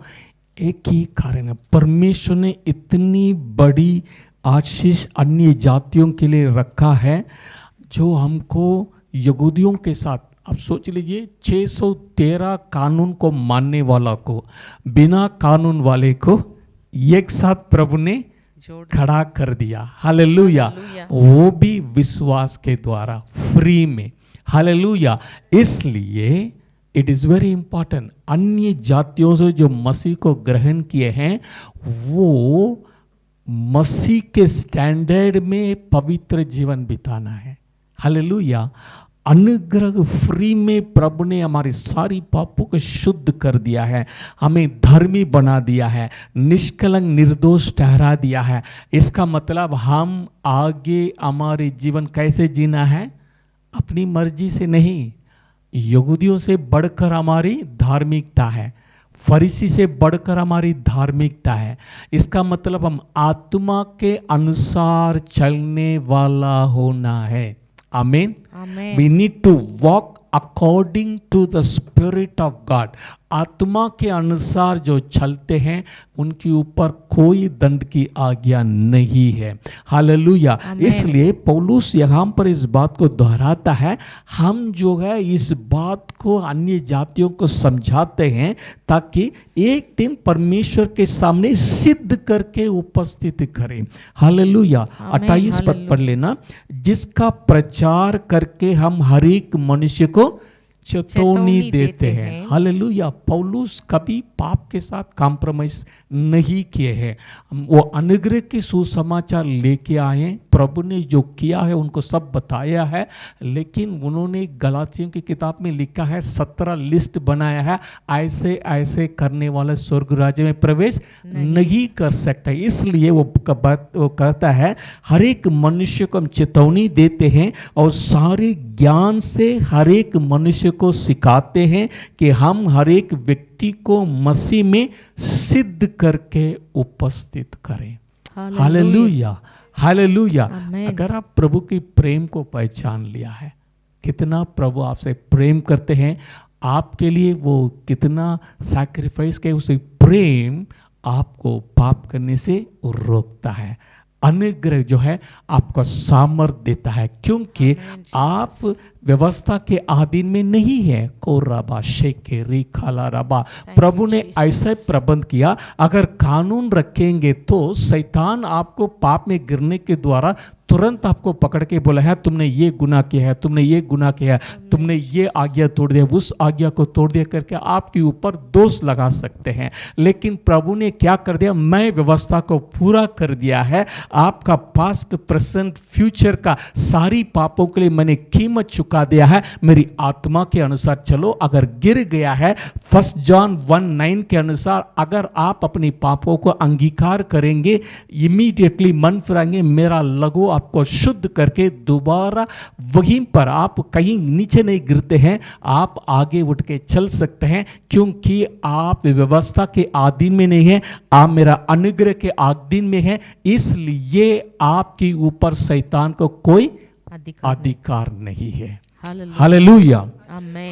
एक ही कारण है, परमेश्वर ने इतनी बड़ी आशीष अन्य जातियों के लिए रखा है, जो हमको यहूदियों के साथ, आप सोच लीजिए 613 कानून को मानने वाला को, बिना कानून वाले को एक साथ प्रभु ने खड़ा कर दिया। हालेलुया। वो भी विश्वास के द्वारा फ्री में। हालेलुया। इसलिए इट इज वेरी इंपॉर्टेंट, अन्य जातियों से जो मसीह को ग्रहण किए हैं वो मसीह के स्टैंडर्ड में पवित्र जीवन बिताना है। हालेलुया। अनुग्रह फ्री में प्रभु ने हमारी सारी पापों को शुद्ध कर दिया है, हमें धर्मी बना दिया है, निष्कलंक निर्दोष ठहरा दिया है। इसका मतलब हम आगे हमारे जीवन कैसे जीना है? अपनी मर्जी से नहीं। यहूदियों से बढ़कर हमारी धार्मिकता है, फरीसी से बढ़कर हमारी धार्मिकता है। इसका मतलब हम आत्मा के अनुसार चलने वाला होना है। आमीन। We need to walk according to the Spirit of God। आत्मा के अनुसार जो चलते हैं उनके ऊपर कोई दंड की आज्ञा नहीं है। हालेलुया। इसलिए पौलुस यहाँ पर इस बात को दोहराता है, हम जो है इस बात को अन्य जातियों को समझाते हैं ताकि एक दिन परमेश्वर के सामने सिद्ध करके उपस्थित करें। हालेलुया। 28 पद पढ़ लेना। जिसका प्रचार करके हम हर एक मनुष्य को चेतावनी देते हैं। हालेलुया। पौलुस कभी पाप के साथ कॉम्प्रोमाइज नहीं किए हैं। वो अनुग्रह के सुसमाचार लेके आए, प्रभु ने जो किया है उनको सब बताया है, लेकिन उन्होंने गलातियों की किताब में लिखा है 17 लिस्ट बनाया है, ऐसे ऐसे करने वाले स्वर्ग राज्य में प्रवेश नहीं कर सकता। इसलिए वो कहता है हर एक मनुष्य को हम चेतावनी देते हैं और सारे ज्ञान से हर एक मनुष्य को सिखाते हैं कि हम हर एक व्यक्ति को मसीह में सिद्ध करके उपस्थित करें। हालेलुया। हालेलुया। अगर आप प्रभु की प्रेम को पहचान लिया है, कितना प्रभु आपसे प्रेम करते हैं, आपके लिए वो कितना सैक्रिफाइस के, उसे प्रेम आपको पाप करने से रोकता है। अनुग्रह जो है आपको सामर्थ देता है, क्योंकि आप व्यवस्था के अधीन में नहीं है। को रबा शेके री खाला रबा, प्रभु ने ऐसे प्रबंध किया। अगर कानून रखेंगे तो शैतान आपको पाप में गिरने के द्वारा तुरंत आपको पकड़ के बोला है तुमने ये गुनाह किया है, तुमने ये गुनाह किया है, तुमने ये आज्ञा तोड़ दिया, उस आज्ञा को तोड़ दिया करके आपके ऊपर दोष लगा सकते हैं। लेकिन प्रभु ने क्या कर दिया, मैं व्यवस्था को पूरा कर दिया है। आपका पास्ट प्रेजेंट फ्यूचर का सारी पापों के लिए मैंने कीमत चुका दिया है। मेरी आत्मा के अनुसार चलो। अगर गिर गया है 1 जॉन 1:9 के अनुसार, अगर आप अपनी पापों को अंगीकार करेंगे, इमीडिएटली मन फिराएंगे, मेरा लहू आपको शुद्ध करके दोबारा वहीं पर, आप कहीं नीचे नहीं गिरते हैं, आप आगे उठ के चल सकते हैं, क्योंकि आप व्यवस्था के अधीन में नहीं है, आप मेरा अनुग्रह के अधीन में है। इसलिए आपके ऊपर शैतान को कोई अधिकार नहीं है। Hallelujah,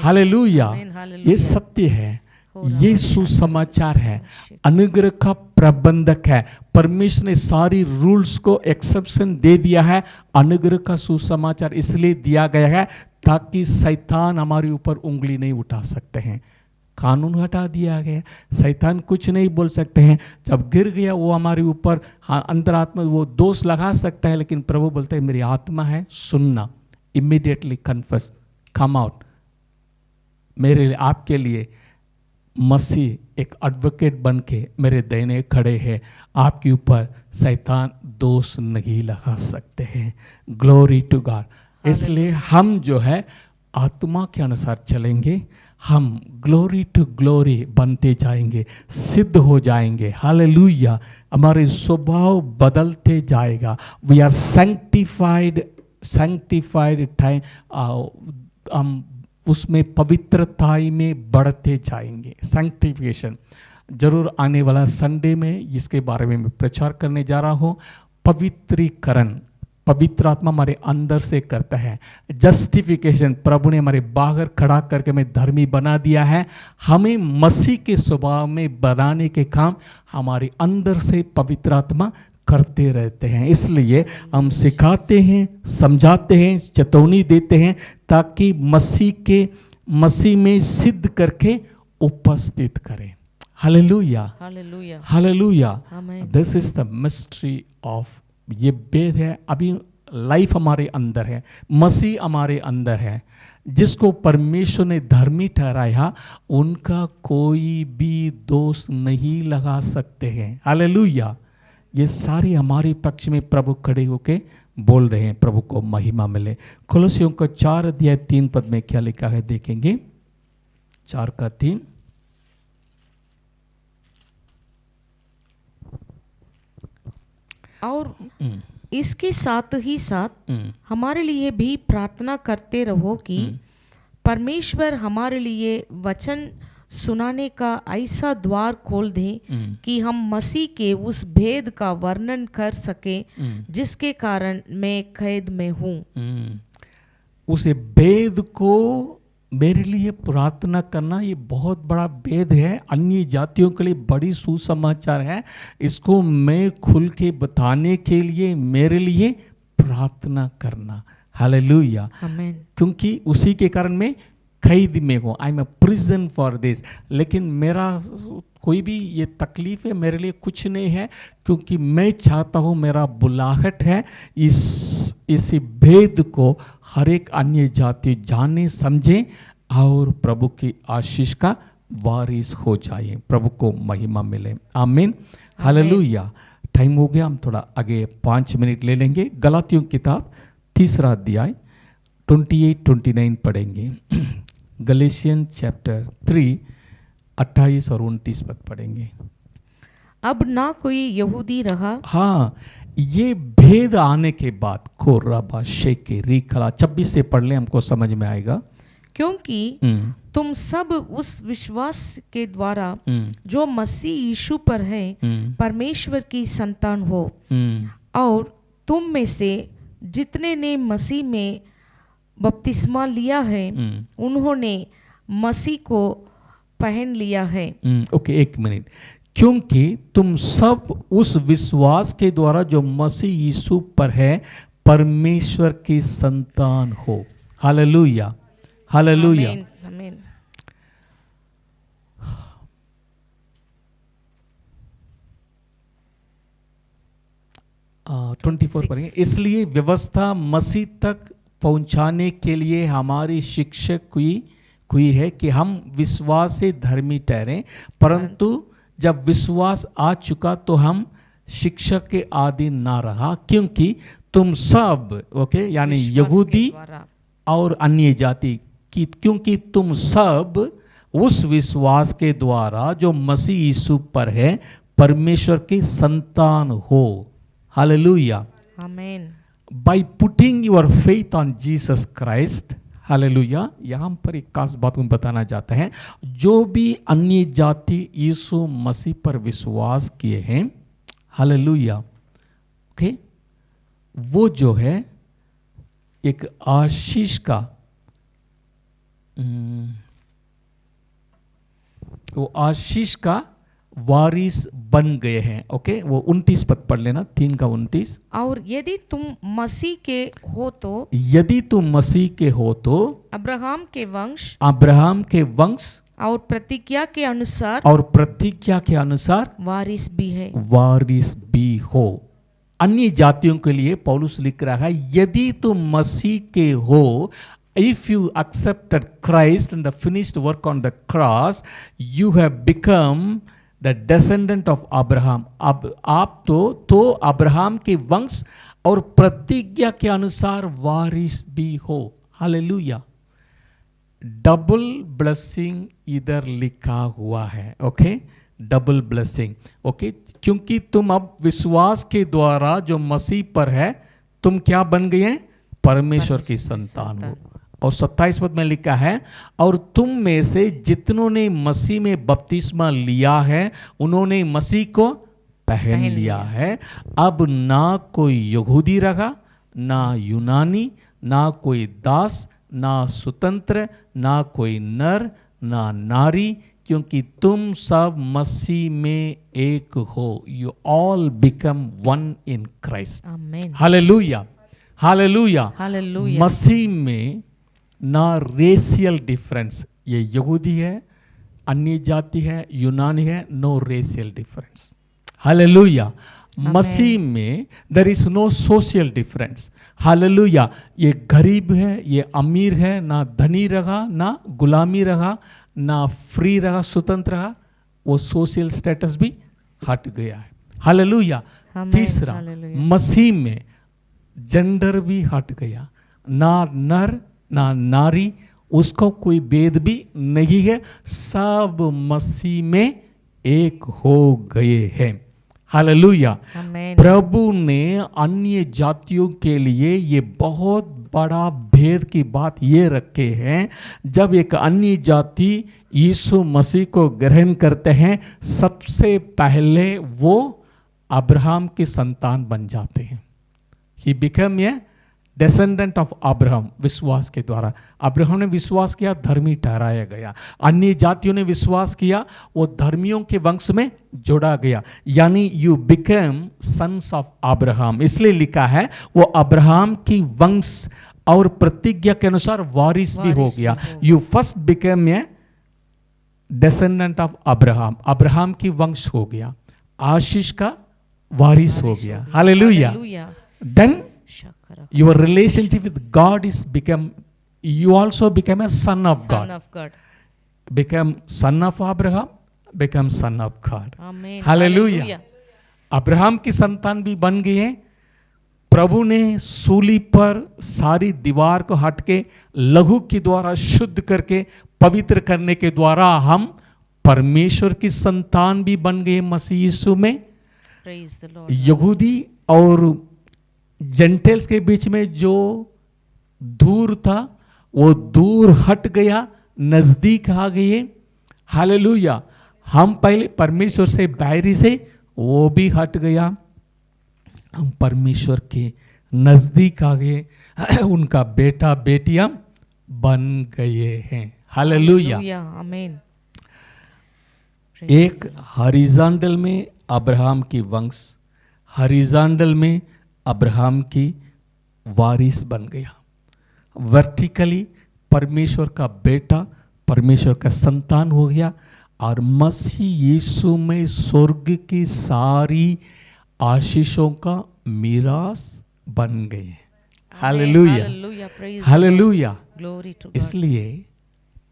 hallelujah. ये सत्य है, ये सुसमाचार है, अनुग्रह का प्रबंधक है। परमेश्वर ने सारी रूल्स को एक्सेप्शन दे दिया है। अनुग्रह का सुसमाचार इसलिए दिया गया है ताकि शैतान हमारे ऊपर उंगली नहीं उठा सकते हैं। कानून हटा दिया गया, शैतान कुछ नहीं बोल सकते हैं। जब गिर गया वो हमारे ऊपर अंतरात्मा वो दोष लगा सकता है, लेकिन प्रभु बोलते हैं मेरी आत्मा है, सुनना, इमीडिएटली कन्फेस, कम आउट। मेरे लिए, आपके लिए मसीह एक एडवोकेट बन के मेरे दाहिने खड़े हैं। आपके ऊपर शैतान दोष नहीं लगा सकते हैं। Glory to God. इसलिए हम जो है आत्मा के अनुसार चलेंगे, हम ग्लोरी टू ग्लोरी बनते जाएंगे, सिद्ध हो जाएंगे। हालेलुया। हमारे स्वभाव बदलते जाएगा। We are sanctified, sanctified time, हम उसमें पवित्रता में बढ़ते जाएंगे। सैंक्टिफिकेशन जरूर आने वाला संडे में इसके बारे में मैं प्रचार करने जा रहा हूँ। पवित्रीकरण पवित्र आत्मा हमारे अंदर से करता है। जस्टिफिकेशन, प्रभु ने हमारे बाहर खड़ा करके हमें धर्मी बना दिया है। हमें मसीह के स्वभाव में बनाने के काम हमारे अंदर से पवित्र आत्मा करते रहते हैं। इसलिए हम सिखाते हैं, समझाते हैं, चेतावनी देते हैं ताकि मसीह में सिद्ध करके उपस्थित करें। Hallelujah, hallelujah, hallelujah. This is the mystery of, ये भेद है। अभी लाइफ हमारे अंदर है, मसीह हमारे अंदर है। जिसको परमेश्वर ने धर्मी ठहराया उनका कोई भी दोष नहीं लगा सकते हैं। हालेलुया। ये सारी हमारे पक्ष में प्रभु खड़े होके बोल रहे हैं। प्रभु को महिमा मिले। कुलुस्सियों का 4:3 में क्या लिखा है देखेंगे। 4:3। और इसके साथ ही साथ हमारे लिए भी प्रार्थना करते रहो कि परमेश्वर हमारे लिए वचन सुनाने का ऐसा द्वार खोल दे कि हम मसीह के उस भेद का वर्णन कर सके जिसके कारण मैं कैद में हूँ। उस भेद को मेरे लिए प्रार्थना करना, ये बहुत बड़ा भेद है। अन्य जातियों के लिए बड़ी सुसमाचार है। इसको मैं खुल के बताने के लिए मेरे लिए प्रार्थना करना। हालेलुया। क्योंकि उसी के कारण मैं कैद में हूँ। I am a prison for this. लेकिन मेरा कोई भी ये तकलीफ है मेरे लिए कुछ नहीं है, क्योंकि मैं चाहता हूँ, मेरा बुलाहट है इस भेद को हर एक अन्य जाति जाने समझे और प्रभु की आशीष का वारिस हो जाए। प्रभु को महिमा मिले। आमीन, हालेलुया। टाइम हो गया, हम थोड़ा आगे 5 मिनट ले लेंगे। गलातियों किताब 3 अध्याय 28-29 पढ़ेंगे। गलेशियन चैप्टर 3 28 और 29 पद पढ़ेंगे। अब ना कोई यहूदी रहा। हाँ, ये भेद आने के बाद कोराबा शेके रीखला 26 से पढ़ ले, हमको समझ में आएगा। क्योंकि तुम सब उस विश्वास के द्वारा जो मसीह यीशु पर है परमेश्वर की संतान हो, और तुम में से जितने ने मसीह में बपतिस्मा लिया है उन्होंने मसीह को पहन लिया है। Okay, 1 minute. क्योंकि तुम सब उस विश्वास के द्वारा जो मसीह यीशु पर है परमेश्वर की संतान हो। Hallelujah, hallelujah. आमीन, आमीन। 24 पढ़ेंगे। इसलिए व्यवस्था मसीह तक पहुंचाने के लिए हमारी शिक्षक हुई है कि हम विश्वास से धर्मी ठहरें, परंतु जब विश्वास आ चुका तो हम शिक्षक के अधीन ना रहा, क्योंकि तुम सब यानी यहूदी और अन्य जाति की, क्योंकि तुम सब उस विश्वास के द्वारा जो मसीह यीशु पर है परमेश्वर के संतान हो। हालेलुया, आमीन। By putting your faith on Jesus Christ, hallelujah. यहाँ पर एक खास बात को बताना चाहते हैं, जो भी अन्य जाति यीशु मसीह पर विश्वास किए हैं, हालेलुया, ओके, वो जो है एक आशीष का वो आशीष का वारिस बन गए हैं। ओके, वो 29 पद पढ़ लेना, 3 का 29। और यदि तुम मसीह के हो तो, यदि तुम मसीह के हो तो अब्राहम के वंश और प्रतिज्ञा के अनुसार वारिस भी हो। अन्य जातियों के लिए पौलुस लिख रहा है, यदि तुम मसीह के हो, if you accepted Christ and the finished work on the cross, you have become the descendant of Abraham। अब आप तो अब्राहम के वंश और प्रतिज्ञा के अनुसार वारिस भी हो। हालेलुया, डबल ब्लेसिंग इधर लिखा हुआ है। Okay, double blessing. ओके, क्योंकि तुम अब विश्वास के द्वारा जो मसीह पर है, तुम क्या बन गए हैं? परमेश्वर की संतान हो। और 27 पद में लिखा है, और तुम में से जितनों ने मसीह में बपतिस्मा लिया है उन्होंने मसीह को पहन लिया है। अब ना कोई यहूदी रहा, ना यूनानी, ना कोई दास, ना स्वतंत्र, ना कोई नर, ना नारी, क्योंकि तुम सब मसीह में एक हो। You all become one in Christ. आमीन, हालेलुया, हालेलुया, हालेलुया। मसीह में ना रेशियल डिफरेंस, ये यहूदी है, अन्य जाति है, यूनानी है, नो रेशियल डिफरेंस। हालेलुया, मसीह में there is no social difference. हालेलुया, ये गरीब है, ये अमीर है, ना धनी रहा, ना गुलामी रहा, ना फ्री रहा, स्वतंत्र रहा, वो सोशल स्टेटस भी हट गया है। हालेलुया। तीसरा, मसीह में जेंडर भी हट गया, ना नर ना नारी, उसको कोई भेद भी नहीं है, सब मसीह में एक हो गए हैं। हालेलुया। प्रभु ने अन्य जातियों के लिए ये बहुत बड़ा भेद की बात ये रखे हैं, जब एक अन्य जाति यीशु मसीह को ग्रहण करते हैं, सबसे पहले वो अब्राहम की संतान बन जाते हैं। He become a descendant of Abraham, विश्वास के द्वारा। अब्राहम ने विश्वास किया, धर्मी ठहराया गया। अन्य जातियों ने विश्वास किया, वो धर्मियों के वंश में जोड़ा गया, यानी you become sons of Abraham. इसलिए लिखा है वो अब्राहम की वंश और प्रतिज्ञा के अनुसार वारिस भी हो गया। You first become a descendant of Abraham, Abraham की वंश हो गया, आशीष का वारिस हो गया। Hallelujah. Then your relationship with God is become, you also become a son of God. Become son of Abraham, become son of God. Amen. Hallelujah. Abraham की संतान भी बन गए हैं। प्रभु ने सूली पर सारी दीवार को हट के लहू के द्वारा शुद्ध करके पवित्र करने के द्वारा हम परमेश्वर की संतान भी बन गए मसीह यीशु में। यहूदी और जेंटेल्स के बीच में जो दूर था वो दूर हट गया, नजदीक आ गए। हालेलुया। हम पहले परमेश्वर से बाहरी से, वो भी हट गया, हम परमेश्वर के नजदीक आ गए, उनका बेटा बेटियां बन गए हैं। हालेलुया। आमीन। एक हॉरिजॉन्टल में अब्राहम की वंश, हॉरिजॉन्टल में अब्राहम की वारिस बन गया। वर्टिकली परमेश्वर का बेटा, परमेश्वर का संतान हो गया और मसीह यीशु में स्वर्ग की सारी आशीषों का मीरास बन गए। Hallelujah, Hallelujah. Praise the Lord. Hallelujah. Glory to God. इसलिए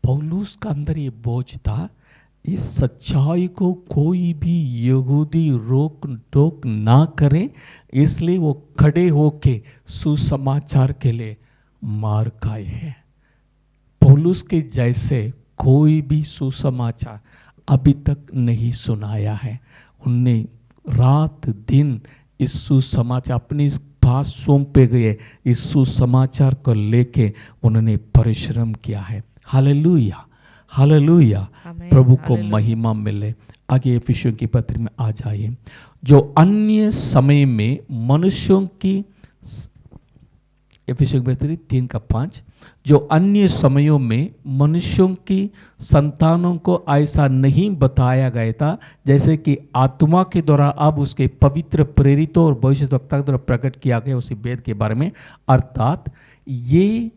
पौलुस का अंदर ये बोझ था, इस सच्चाई को कोई भी यहूदी रोक टोक ना करे, इसलिए वो खड़े होके सुसमाचार के लिए मार खाए हैं। पौलुस के जैसे कोई भी सुसमाचार अभी तक नहीं सुनाया है। उनने रात दिन इस सुसमाचार अपने इस पास सौंपे गए इस सुसमाचार को लेके उन्होंने परिश्रम किया है। Hallelujah, hallelujah. Amen. प्रभु को Hallelujah. महिमा मिले। आगे एफिसियों की पत्र में आ जाइए। जो अन्य समय में मनुष्यों की, एफिसियों की पत्र 3:5, जो अन्य समयों में मनुष्यों की संतानों को ऐसा नहीं बताया गया था, जैसे कि आत्मा के द्वारा अब उसके पवित्र प्रेरितों और भविष्यद्वक्ता के द्वारा प्रकट किया गया उसी वेद के बारे में, अर्थात ये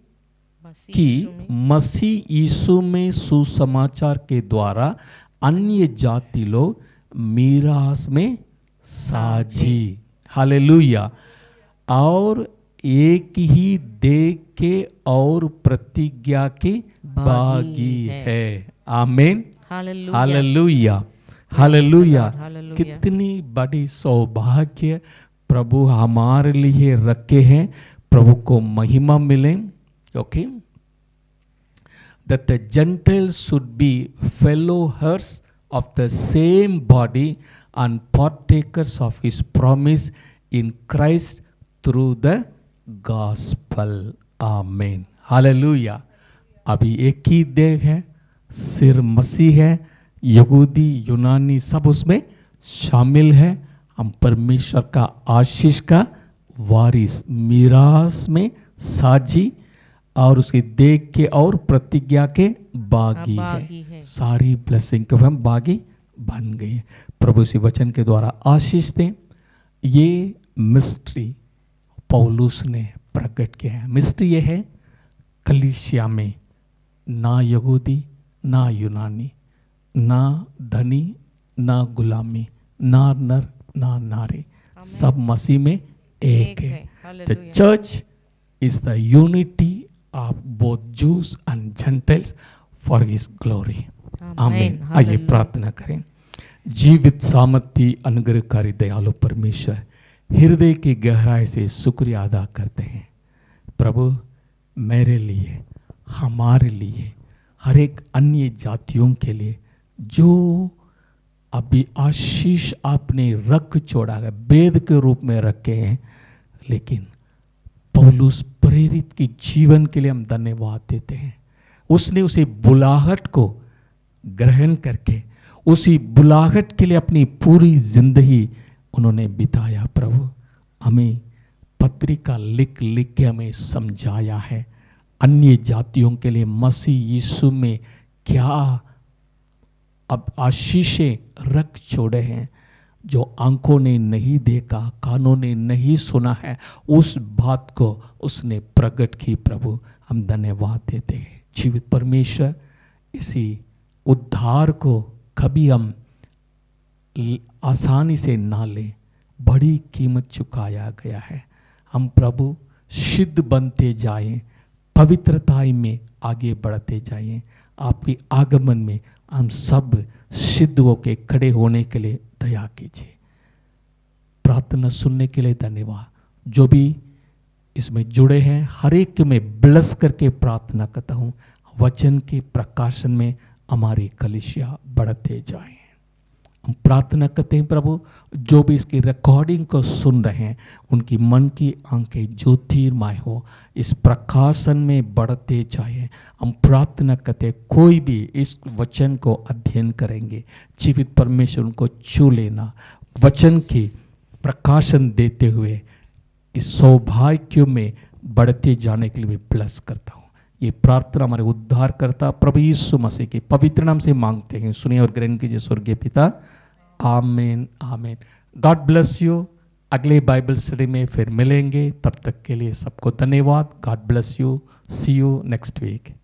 मसीह कि यीशु में मसीह यीशु में सुसमाचार के द्वारा अन्य जाति लोग मीरास में साझी, हालेलुया, और एक ही देह के और प्रतिज्ञा के बागी है। आमीन, Hallelujah. Hallelujah, hallelujah. Lord. Hallelujah. कितनी बड़ी सौभाग्य प्रभु हमारे लिए रखे हैं। प्रभु को महिमा मिले। Okay, that the Gentiles should be fellow heirs of the same body and partakers of his promise in Christ through the gospel. Amen. Hallelujah. अभी एक ही देह है, सिर मसीह है, यहूदी यूनानी सब उसमें शामिल है। हम परमेश्वर का आशीष का वारिस, मीरास में साझी और उसके देख के और प्रतिज्ञा के बागी बागी है। है। सारी ब्लेसिंग के हम बागी बन गए। प्रभु इसी वचन के द्वारा आशीष दें। ये मिस्ट्री पौलुस ने प्रकट किया है। मिस्ट्री ये है, कलीसिया में ना यहूदी ना यूनानी, ना धनी ना गुलामी, ना नर ना नारी, सब मसीह में एक है। The Hallelujah. Church is the unity of both Jews and Gentiles for His glory. आमीन। आइए Hallelujah. प्रार्थना करें। जीवित सामर्थी अनुग्रहकारी दयालु परमेश्वर, हृदय की गहराई से शुक्रिया अदा करते हैं प्रभु, मेरे लिए, हमारे लिए, हर एक अन्य जातियों के लिए जो अभी आशीष आपने रख छोड़ा है, वेद के रूप में रखे हैं, लेकिन पौलुस प्रेरित की जीवन के लिए हम धन्यवाद देते हैं। उसने उसी बुलाहट को ग्रहण करके उसी बुलाहट के लिए अपनी पूरी जिंदगी उन्होंने बिताया। प्रभु, हमें पत्रिका लिख लिख के हमें समझाया है अन्य जातियों के लिए मसीह यीशु में क्या अब आशीषें रख छोड़े हैं, जो आंखों ने नहीं देखा, कानों ने नहीं सुना है, उस बात को उसने प्रकट की। प्रभु, हम धन्यवाद देते हैं। जीवित परमेश्वर, इसी उद्धार को कभी हम आसानी से ना लें, बड़ी कीमत चुकाया गया है। हम प्रभु सिद्ध बनते जाएं, पवित्रताई में आगे बढ़ते जाएं। आपके आगमन में हम सब सिद्ध होके खड़े होने के लिए दया कीजिए। प्रार्थना सुनने के लिए धन्यवाद। जो भी इसमें जुड़े हैं हर एक में ब्लेस करके प्रार्थना करता हूँ, वचन के प्रकाशन में हमारी कलीसिया बढ़ते जाएं। हम प्रार्थना करते हैं प्रभु, जो भी इसकी रिकॉर्डिंग को सुन रहे हैं उनकी मन की आंखें ज्योतिर्मय हो, इस प्रकाशन में बढ़ते जाएं। हम प्रार्थना करते हैं कोई भी इस वचन को अध्ययन करेंगे, जीवित परमेश्वर उनको छू लेना, वचन की प्रकाशन देते हुए इस सौभाग्य में बढ़ते जाने के लिए मैं ब्लेस करता हूँ। ये प्रार्थना हमारे उद्धार करता प्रभु यीशु मसीह के पवित्र नाम से मांगते हैं, सुनिए और ग्रहण कीजिए स्वर्गीय पिता। आमीन, आमीन। God bless you. अगले बाइबल स्टडी में फिर मिलेंगे। तब तक के लिए सबको धन्यवाद। God bless you. See you next week.